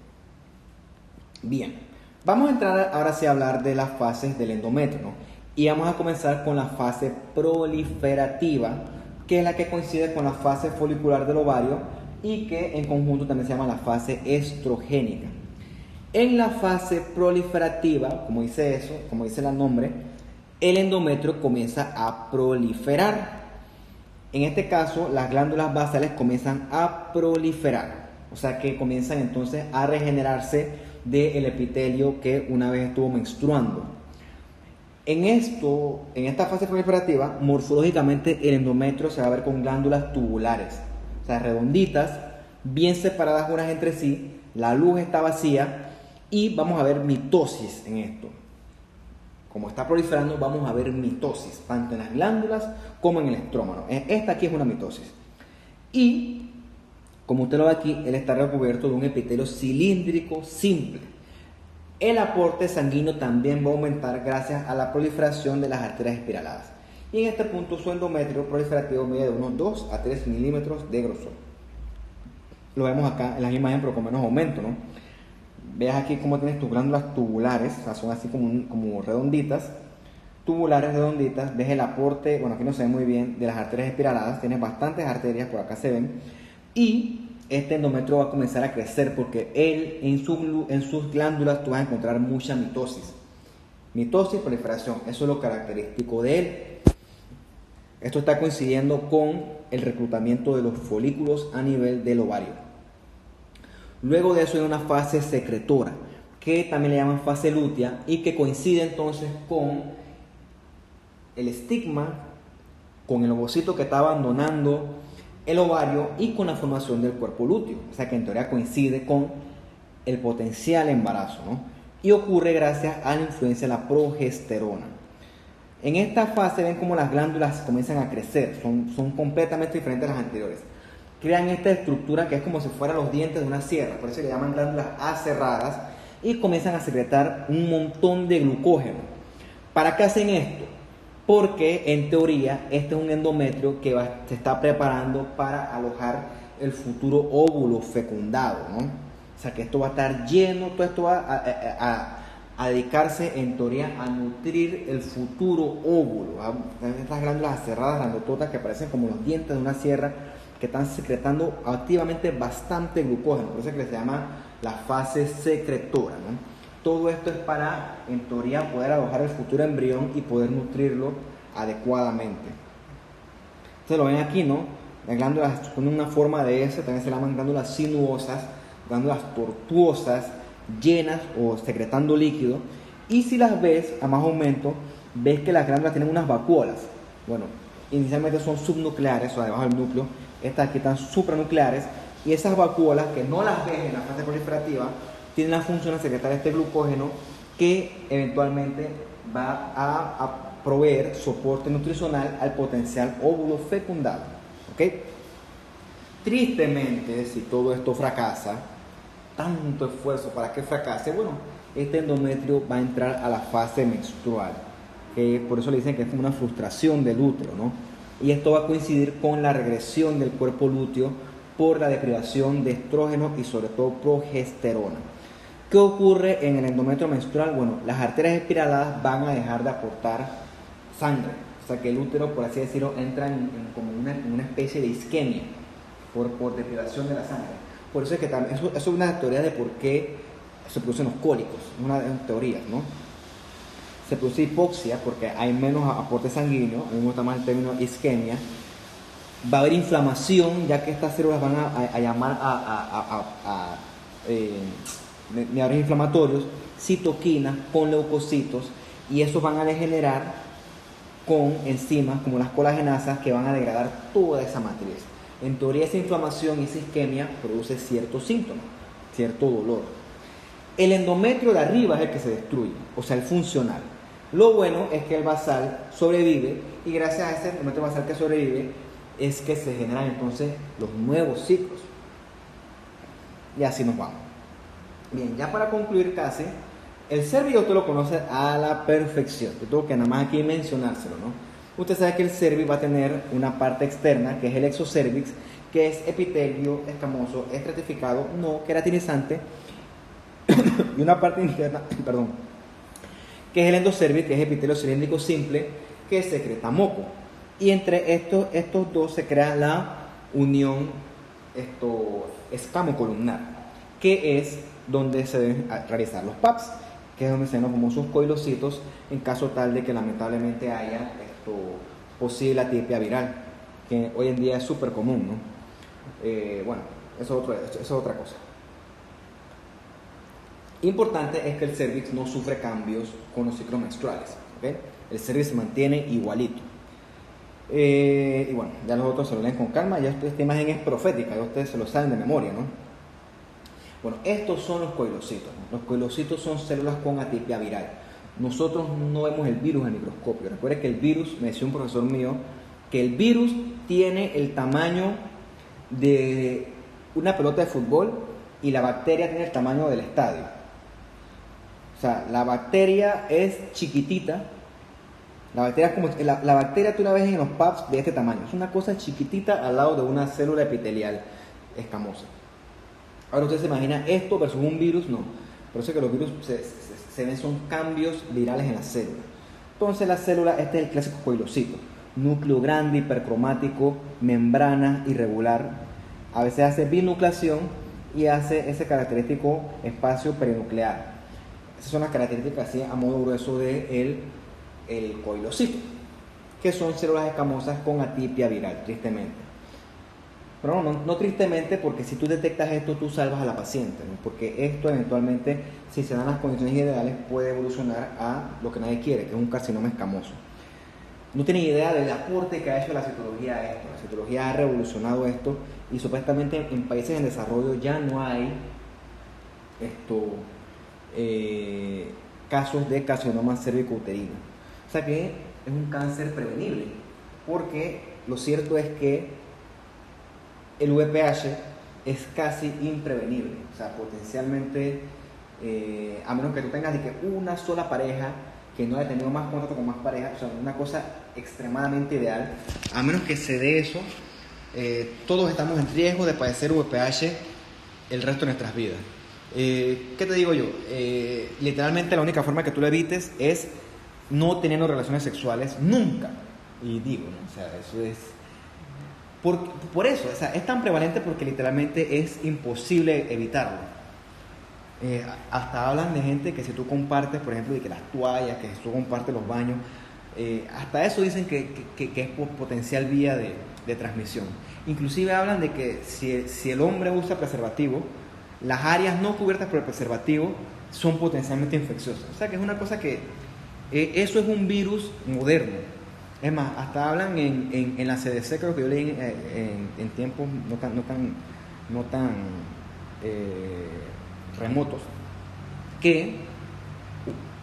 Bien, vamos a entrar ahora sí a hablar de las fases del endometrio, ¿no? Y vamos a comenzar con la fase proliferativa, que es la que coincide con la fase folicular del ovario, y que en conjunto también se llama la fase estrogénica. En la fase proliferativa, como dice el nombre, el endometrio comienza a proliferar. En este caso, las glándulas basales comienzan a proliferar, o sea que comienzan entonces a regenerarse del epitelio que una vez estuvo menstruando. En esta fase proliferativa, morfológicamente el endometrio se va a ver con glándulas tubulares, o sea, redonditas, bien separadas unas entre sí, la luz está vacía y vamos a ver mitosis en esto. Como está proliferando, vamos a ver mitosis, tanto en las glándulas como en el estrómano. Esta aquí es una mitosis. Y, como usted lo ve aquí, él está recubierto de un epitelio cilíndrico simple. El aporte sanguíneo también va a aumentar gracias a la proliferación de las arterias espiraladas. Y en este punto su endometrio proliferativo mide de unos 2 a 3 milímetros de grosor. Lo vemos acá en las imágenes, pero con menos aumento, ¿no? Veas aquí cómo tienes tus glándulas tubulares, o sea, son así como redonditas, tubulares redonditas. Ves el aporte, bueno, aquí no se ve muy bien, de las arterias espiraladas. Tienes bastantes arterias, por acá se ven. Y este endometrio va a comenzar a crecer porque él, en sus glándulas, tú vas a encontrar mucha mitosis. Mitosis, proliferación, eso es lo característico de él. Esto está coincidiendo con el reclutamiento de los folículos a nivel del ovario. Luego de eso hay una fase secretora, que también le llaman fase lútea, y que coincide entonces con el estigma, con el ovocito que está abandonando el ovario y con la formación del cuerpo lúteo. O sea que en teoría coincide con el potencial embarazo, ¿no? Y ocurre gracias a la influencia de la progesterona. En esta fase ven como las glándulas comienzan a crecer, son completamente diferentes a las anteriores. Crean esta estructura que es como si fueran los dientes de una sierra, por eso le llaman glándulas aserradas, y comienzan a secretar un montón de glucógeno. ¿Para qué hacen esto? Porque en teoría este es un endometrio que se está preparando para alojar el futuro óvulo fecundado, ¿no? O sea que esto va a estar lleno, todo esto va a dedicarse en teoría a nutrir el futuro óvulo. Estas glándulas aserradas, grandototas, que parecen como los dientes de una sierra, que están secretando activamente bastante glucógeno, por eso es que se llama la fase secretora, ¿no? Todo esto es para, en teoría, poder alojar el futuro embrión y poder nutrirlo adecuadamente. Ustedes lo ven aquí, ¿no? Las glándulas con una forma de S, también se llaman glándulas sinuosas, glándulas tortuosas, llenas o secretando líquido. Y si las ves a más aumento, ves que las glándulas tienen unas vacuolas. Bueno, inicialmente son subnucleares, o sea, debajo del núcleo. Estas aquí están supranucleares, y esas vacuolas que no las ves en la fase proliferativa tienen la función de secretar este glucógeno que eventualmente va a proveer soporte nutricional al potencial óvulo fecundado. ¿Ok? Tristemente, si todo esto fracasa, tanto esfuerzo para que fracase, bueno, este endometrio va a entrar a la fase menstrual, que por eso le dicen que es como una frustración del útero, ¿no? Y esto va a coincidir con la regresión del cuerpo lúteo por la deprivación de estrógeno y sobre todo progesterona. ¿Qué ocurre en el endometrio menstrual? Bueno, las arterias espiraladas van a dejar de aportar sangre, o sea que el útero, por así decirlo, entra en como una especie de isquemia por deprivación de la sangre. Por eso es que también, eso es una teoría de por qué se producen los cólicos, una de las teorías, ¿no? Se produce hipoxia porque hay menos aporte sanguíneo, a mí me gusta más el término isquemia. Va a haber inflamación, ya que estas células van a llamar a mediadores inflamatorios, citoquinas con leucocitos, y esos van a degenerar con enzimas como las colagenasas que van a degradar toda esa matriz. En teoría, esa inflamación y esa isquemia produce ciertos síntomas, cierto dolor. El endometrio de arriba es el que se destruye, o sea, el funcional. Lo bueno es que el basal sobrevive, y gracias a ese endometrio basal que sobrevive es que se generan entonces los nuevos ciclos. Y así nos vamos. Bien, ya para concluir casi, el cervix usted lo conoce a la perfección. Yo tengo que nada más aquí mencionárselo, ¿no? Usted sabe que el cervix va a tener una parte externa, que es el exocervix, que es epitelio escamoso, estratificado, no queratinizante, y una parte interna, perdón, que es el endocervix, que es epitelio cilíndrico simple, que secreta moco. Y entre estos dos se crea la unión escamo columnar, que es donde se deben realizar los PAPs, que es donde se ven los famosos coilocitos en caso tal de que lamentablemente haya posible atipia viral, que hoy en día es súper común, ¿no? Bueno, eso es otra cosa. Importante es que el cervix no sufre cambios con los ciclos menstruales, ¿okay? El cervix se mantiene igualito. Y bueno, ya los otros se lo leen con calma, ya esta imagen es profética, ya ustedes se lo saben de memoria, ¿no? Bueno, estos son los coilocitos, ¿no? Los coilocitos son células con atipia viral. Nosotros no vemos el virus en el microscopio. Recuerden que el virus, me decía un profesor mío, que el virus tiene el tamaño de una pelota de fútbol y la bacteria tiene el tamaño del estadio. O sea, la bacteria es chiquitita. La bacteria tú la ves en los PAPs de este tamaño. Es una cosa chiquitita al lado de una célula epitelial escamosa. Ahora usted se imagina esto versus un virus, no. Por eso es que los virus se ven son cambios virales en la célula. Entonces la célula, este es el clásico coilocito. Núcleo grande, hipercromático, membrana irregular. A veces hace binucleación y hace ese característico espacio perinuclear. Esas son las características así a modo grueso de el coilocito, que son células escamosas con atipia viral, tristemente. Pero no tristemente, porque si tú detectas esto, tú salvas a la paciente, ¿no? Porque esto eventualmente, si se dan las condiciones ideales, puede evolucionar a lo que nadie quiere, que es un carcinoma escamoso. No tienen idea del aporte que ha hecho la citología a esto. La citología ha revolucionado esto y supuestamente en países en desarrollo ya no hay casos de carcinoma cervicouterino. O sea que es un cáncer prevenible, porque lo cierto es que el VPH es casi imprevenible. O sea, potencialmente, a menos que tú tengas de que una sola pareja que no haya tenido más contacto con más parejas, o sea, una cosa extremadamente ideal, a menos que se dé eso, todos estamos en riesgo de padecer VPH el resto de nuestras vidas. ¿Qué te digo yo? Literalmente la única forma que tú lo evites es no teniendo relaciones sexuales nunca. Y digo, ¿no? O sea, eso es... Por eso, o sea, es tan prevalente porque literalmente es imposible evitarlo. Hasta hablan de gente que si tú compartes, por ejemplo, de que las toallas, que si tú compartes los baños, hasta eso dicen que es por potencial vía de transmisión. Inclusive hablan de que si el hombre usa preservativo, las áreas no cubiertas por el preservativo son potencialmente infecciosas. O sea que es una cosa que eso es un virus moderno. Es más, hasta hablan en la CDC, creo que yo leí en tiempos no tan remotos, que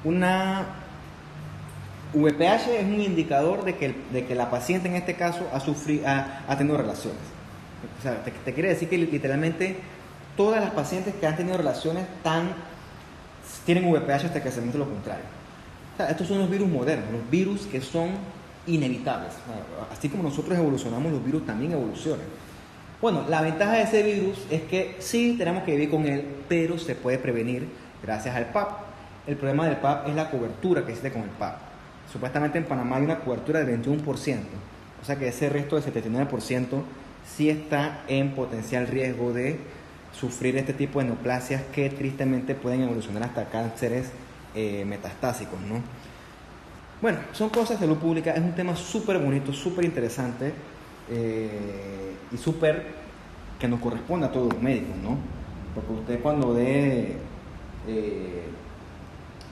una VPH es un indicador de que la paciente en este caso ha tenido relaciones. O sea, te quiere decir que literalmente todas las pacientes que han tenido relaciones tienen VPH hasta que se demuestre lo contrario. O sea, estos son los virus modernos, los virus que son inevitables. Así como nosotros evolucionamos, los virus también evolucionan. Bueno, la ventaja de ese virus es que sí tenemos que vivir con él, pero se puede prevenir gracias al PAP. El problema del PAP es la cobertura que existe con el PAP. Supuestamente en Panamá hay una cobertura del 21%, o sea que ese resto del 79% sí está en potencial riesgo de sufrir este tipo de neoplasias que tristemente pueden evolucionar hasta cánceres metastásicos, ¿no? Bueno, son cosas de salud pública, es un tema súper bonito, súper interesante y súper que nos corresponde a todos los médicos, ¿no? Porque usted cuando ve,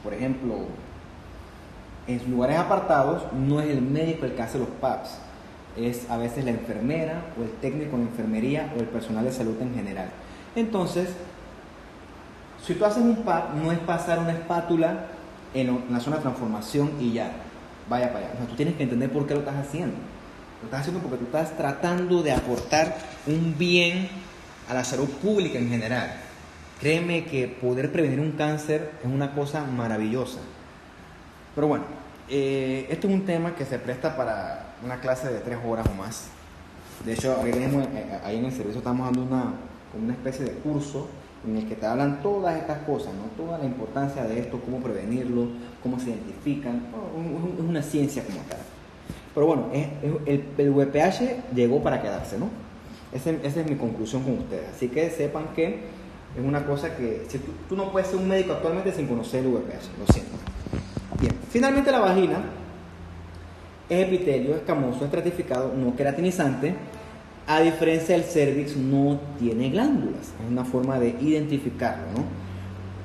por ejemplo, en lugares apartados, no es el médico el que hace los PAPs, es a veces la enfermera o el técnico de enfermería o el personal de salud en general. Entonces, si tú haces un PAP, no es pasar una espátula en la zona de transformación y ya, vaya para allá. O sea, tú tienes que entender por qué lo estás haciendo. Lo estás haciendo porque tú estás tratando de aportar un bien a la salud pública en general. Créeme que poder prevenir un cáncer es una cosa maravillosa. Pero bueno, esto es un tema que se presta para una clase de 3 horas o más. De hecho, ahí en el servicio estamos dando una especie de curso en el que te hablan todas estas cosas, ¿no? Toda la importancia de esto, cómo prevenirlo, cómo se identifican. Es una ciencia como tal. Pero bueno, el VPH llegó para quedarse, ¿no? Esa es mi conclusión con ustedes. Así que sepan que es una cosa que si tú no puedes ser un médico actualmente sin conocer el VPH, lo siento. Bien, finalmente la vagina es epitelio escamoso, estratificado, no queratinizante. A diferencia del cervix, no tiene glándulas. Es una forma de identificarlo, ¿no?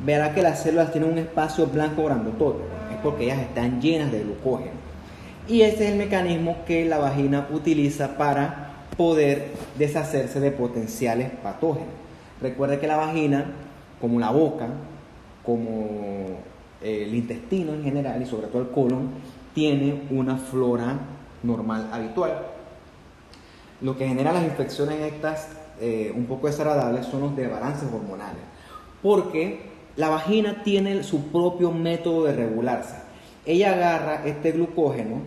Verá que las células tienen un espacio blanco grandotote. Es porque ellas están llenas de glucógeno. Y ese es el mecanismo que la vagina utiliza para poder deshacerse de potenciales patógenos. Recuerde que la vagina, como la boca, como el intestino en general y sobre todo el colon, tiene una flora normal habitual. Lo que genera las infecciones estas un poco desagradables son los desbalances hormonales, porque la vagina tiene su propio método de regularse. Ella agarra este glucógeno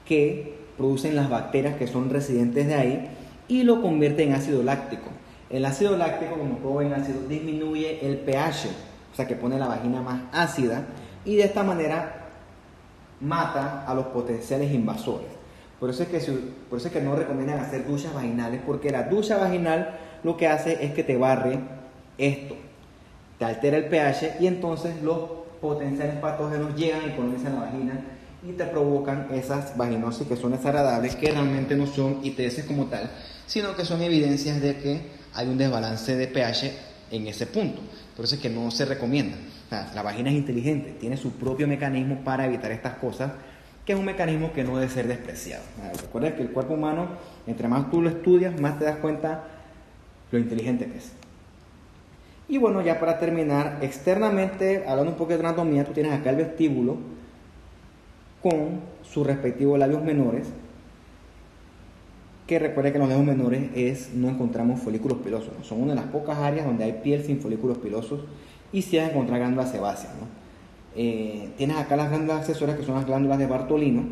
que producen las bacterias que son residentes de ahí y lo convierte en ácido láctico. El ácido láctico, como todo buen ácido, disminuye el pH, o sea que pone la vagina más ácida y de esta manera mata a los potenciales invasores. Por eso es que no recomiendan hacer duchas vaginales, porque la ducha vaginal lo que hace es que te barre esto, te altera el pH y entonces los potenciales patógenos llegan y colonizan la vagina y te provocan esas vaginosis que son desagradables, que realmente no son ITS como tal, sino que son evidencias de que hay un desbalance de pH en ese punto. Por eso es que no se recomienda. O sea, la vagina es inteligente, tiene su propio mecanismo para evitar estas cosas, que es un mecanismo que no debe ser despreciado. Recuerda que el cuerpo humano, entre más tú lo estudias, más te das cuenta lo inteligente que es. Y bueno, ya para terminar, externamente, hablando un poco de anatomía, tú tienes acá el vestíbulo con sus respectivos labios menores, que recuerda que en los labios menores no encontramos folículos pilosos, ¿no? Son una de las pocas áreas donde hay piel sin folículos pilosos y sí vas a encontrar glándulas sebáceas, ¿no? Tienes acá las glándulas accesorias, que son las glándulas de Bartolino.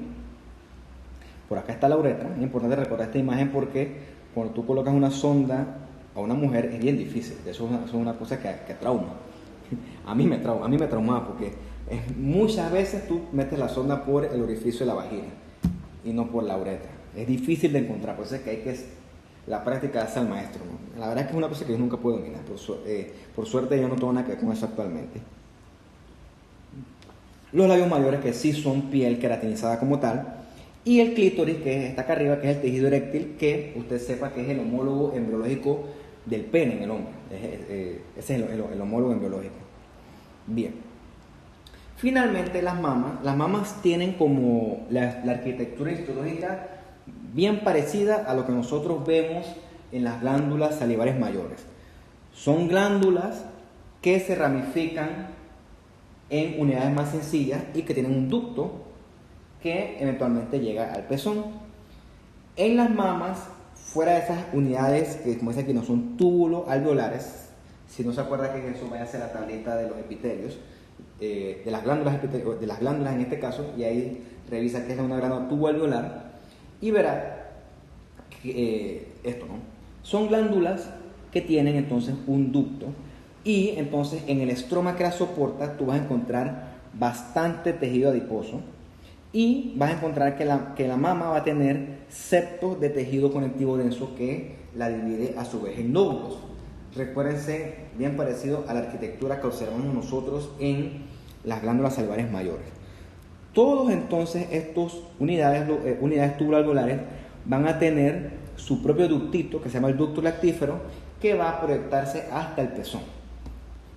Por acá está la uretra. Es importante recordar esta imagen porque cuando tú colocas una sonda a una mujer es bien difícil. Eso es una cosa que trauma. A mí me traumaba porque muchas veces tú metes la sonda por el orificio de la vagina y no por la uretra. Es difícil de encontrar, por eso es que la práctica hace al maestro, ¿no? La verdad es que es una cosa que yo nunca puedo dominar. Por suerte yo no tengo nada que ver con eso actualmente. Los labios mayores, que sí son piel queratinizada como tal, y el clítoris, que está acá arriba, que es el tejido eréctil, que usted sepa que es el homólogo embriológico del pene en el hombre. Ese es el homólogo embriológico. Bien. Finalmente, las mamas tienen como la arquitectura histológica bien parecida a lo que nosotros vemos en las glándulas salivares mayores. Son glándulas que se ramifican en unidades más sencillas y que tienen un ducto que eventualmente llega al pezón. En las mamas, fuera de esas unidades que, como dice aquí, no son túbulos alveolares, si no se acuerda que eso, vaya a ser la tableta de los epitelios, de las glándulas en este caso, y ahí revisa que es una glándula tubo alveolar y verá que esto, ¿no? Son glándulas que tienen entonces un ducto. Y entonces en el estroma que la soporta tú vas a encontrar bastante tejido adiposo y vas a encontrar que la mama va a tener septos de tejido conectivo denso que la divide a su vez en lóbulos. Recuérdense, bien parecido a la arquitectura que observamos nosotros en las glándulas salivares mayores. Todos entonces estos unidades tubuloalveolares van a tener su propio ductito que se llama el ducto lactífero, que va a proyectarse hasta el pezón,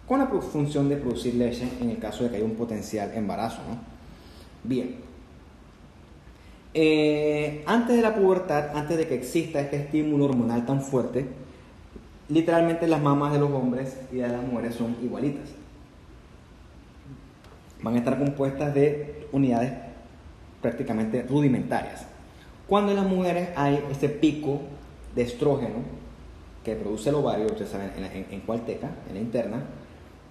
con la función de producir leche en el caso de que haya un potencial embarazo, ¿no? Bien. Antes de la pubertad, antes de que exista este estímulo hormonal tan fuerte, literalmente las mamas de los hombres y de las mujeres son igualitas. Van a estar compuestas de unidades prácticamente rudimentarias. Cuando en las mujeres hay ese pico de estrógeno que produce el ovario, ustedes saben en cuál teca, en la interna,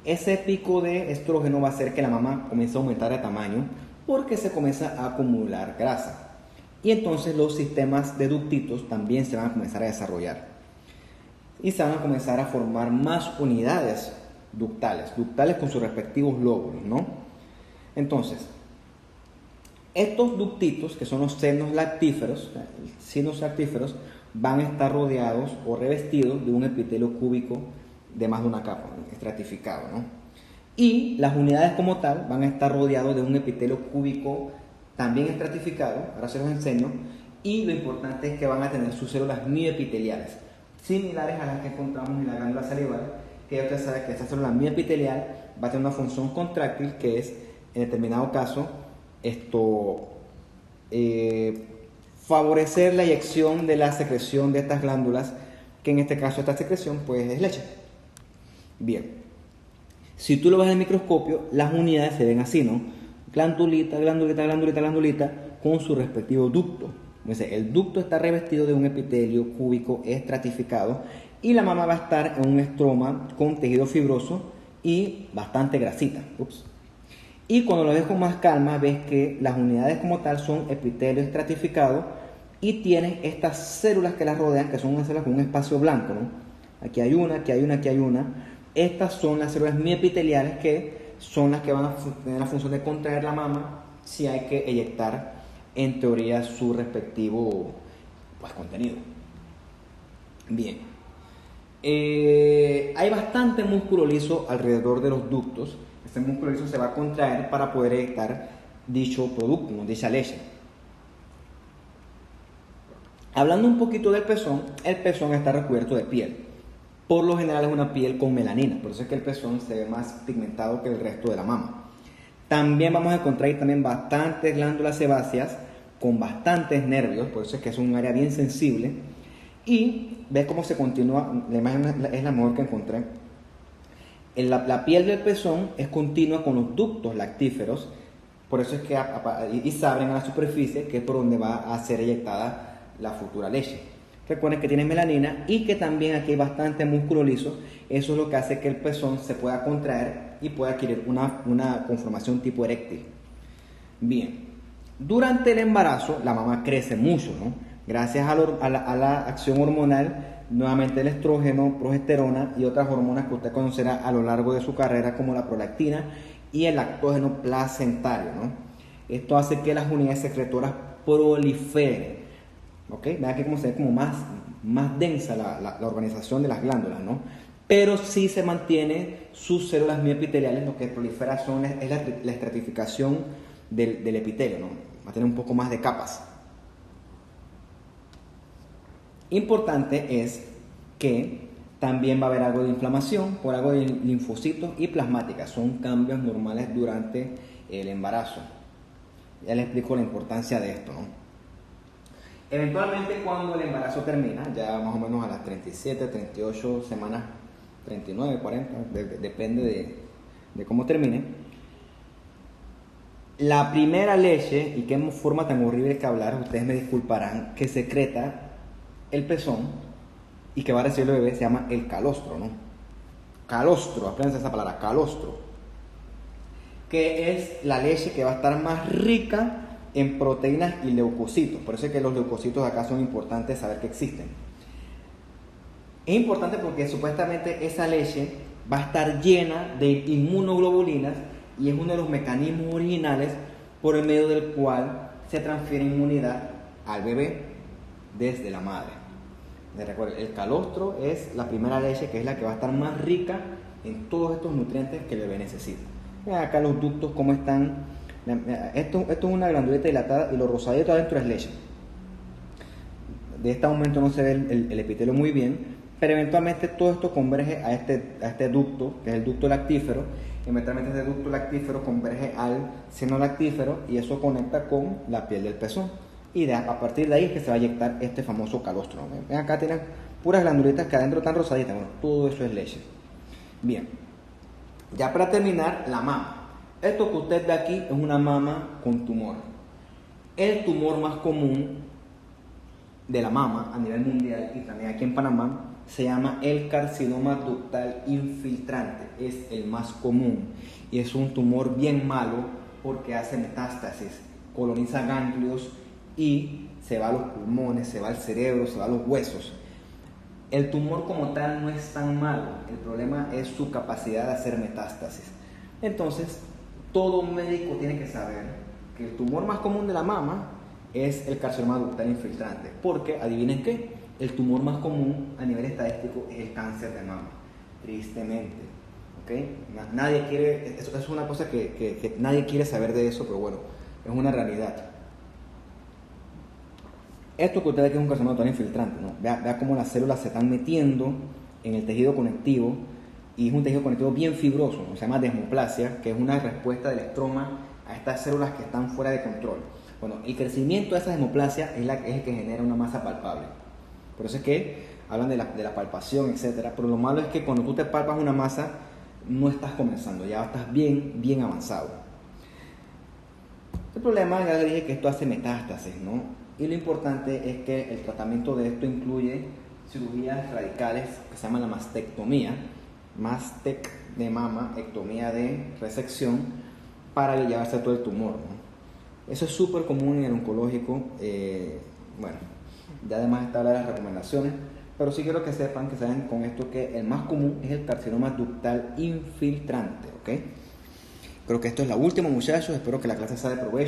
ese pico de estrógeno va a hacer que la mama comience a aumentar de tamaño porque se comienza a acumular grasa. Y entonces los sistemas de ductitos también se van a comenzar a desarrollar. Y se van a comenzar a formar más unidades ductales con sus respectivos lóbulos, ¿no? Entonces, estos ductitos, que son los senos lactíferos, van a estar rodeados o revestidos de un epitelio cúbico de más de una capa, estratificado, ¿no? Y las unidades como tal van a estar rodeados de un epitelio cúbico también estratificado, ahora se los enseño, y lo importante es que van a tener sus células mioepiteliales, similares a las que encontramos en la glándula salival, que ya usted sabe que esta célula mioepitelial va a tener una función contráctil que es, en determinado caso, favorecer la eyección de la secreción de estas glándulas, que en este caso esta secreción pues es leche. Bien, si tú lo ves en el microscopio, las unidades se ven así, ¿no? Glandulita, glandulita, glandulita, glandulita, con su respectivo ducto. Entonces, el ducto está revestido de un epitelio cúbico estratificado y la mama va a estar en un estroma con tejido fibroso y bastante grasita. Ups. Y cuando lo ves con más calma, ves que las unidades como tal son epitelio estratificado y tienen estas células que las rodean, que son unas células con un espacio blanco, ¿no? Aquí hay una, aquí hay una, aquí hay una. Estas son las células miepiteliales, que son las que van a tener la función de contraer la mama si hay que eyectar, en teoría, su respectivo pues, contenido. Bien. Hay bastante músculo liso alrededor de los ductos. Este músculo liso se va a contraer para poder eyectar dicho producto, ¿no? Dicha leche. Hablando un poquito del pezón, el pezón está recubierto de piel. Por lo general es una piel con melanina, por eso es que el pezón se ve más pigmentado que el resto de la mama. También vamos a encontrar ahí también bastantes glándulas sebáceas con bastantes nervios, por eso es que es un área bien sensible. Y ves cómo se continúa, la imagen es la mejor que encontré. La piel del pezón es continua con los ductos lactíferos, por eso es que y se abren a la superficie, que es por donde va a ser eyectada la futura leche. Recuerden que tiene melanina y que también aquí hay bastante músculo liso. Eso es lo que hace que el pezón se pueda contraer y pueda adquirir una conformación tipo eréctil. Bien, durante el embarazo la mama crece mucho, ¿no? Gracias a la acción hormonal, nuevamente el estrógeno, progesterona y otras hormonas que usted conocerá a lo largo de su carrera, como la prolactina y el lactógeno placentario, ¿no? Esto hace que las unidades secretoras proliferen. ¿Ok? Vean aquí cómo se ve como más densa la organización de las glándulas, ¿no? Pero sí se mantiene sus células mioepiteliales, lo que prolifera es la estratificación del epitelio, ¿no? Va a tener un poco más de capas. Importante es que también va a haber algo de inflamación por algo de linfocitos y plasmáticas. Son cambios normales durante el embarazo. Ya les explico la importancia de esto, ¿no? Eventualmente, cuando el embarazo termina, ya más o menos a las 37, 38 semanas, 39, 40, depende de cómo termine, la primera leche, y qué forma tan horrible que hablar, ustedes me disculparán, que secreta el pezón y que va a recibir el bebé, se llama el calostro, ¿no? Calostro, apréndanse esa palabra, calostro, que es la leche que va a estar más rica en proteínas y leucocitos. Por eso es que los leucocitos acá son importantes saber que existen. Es importante porque supuestamente esa leche va a estar llena de inmunoglobulinas y es uno de los mecanismos originales por el medio del cual se transfiere inmunidad al bebé desde la madre. Recuerden, el calostro es la primera leche, que es la que va a estar más rica en todos estos nutrientes que el bebé necesita. Vean acá los ductos cómo están. Esto es una glandulita dilatada y lo rosadito adentro es leche. De este momento no se ve el epitelio muy bien, pero eventualmente todo esto converge a este ducto, que es el ducto lactífero. Eventualmente este ducto lactífero converge al seno lactífero y eso conecta con la piel del pezón. Y a partir de ahí es que se va a eyectar este famoso calostro. Ven acá, tienen puras glandulitas que adentro están rosaditas. Bueno, todo eso es leche. Bien, ya para terminar, la mama. Esto que usted ve aquí es una mama con tumor. El tumor más común de la mama a nivel mundial y también aquí en Panamá se llama el carcinoma ductal infiltrante. Es el más común y es un tumor bien malo porque hace metástasis, coloniza ganglios y se va a los pulmones, se va al cerebro, se va a los huesos. El tumor como tal no es tan malo, el problema es su capacidad de hacer metástasis. Entonces, todo médico tiene que saber que el tumor más común de la mama es el carcinoma ductal infiltrante, porque adivinen qué, el tumor más común a nivel estadístico es el cáncer de mama, tristemente. ¿Okay? Nadie quiere, eso es una cosa que nadie quiere saber de eso, pero bueno, es una realidad. Esto que usted ve que es un carcinoma total infiltrante, ¿no? Vea cómo las células se están metiendo en el tejido conectivo, y es un tejido conectivo bien fibroso, ¿no? Se llama desmoplasia, que es una respuesta del estroma a estas células que están fuera de control. Bueno, el crecimiento de esa desmoplasia es el que genera una masa palpable. Por eso es que hablan de la palpación, etc. Pero lo malo es que cuando tú te palpas una masa, no estás comenzando, ya estás bien avanzado. El problema, ya le dije que esto hace metástasis, ¿no? Y lo importante es que el tratamiento de esto incluye cirugías radicales que se llama la mastectomía, mastec de mama, ectomía de resección, para llevarse todo el tumor, ¿no? Eso es súper común en el oncológico. Bueno, ya además está las recomendaciones, pero sí quiero que sepan con esto que el más común es el carcinoma ductal infiltrante, ¿ok? Creo que esto es la última, muchachos. Espero que la clase sea de provecho.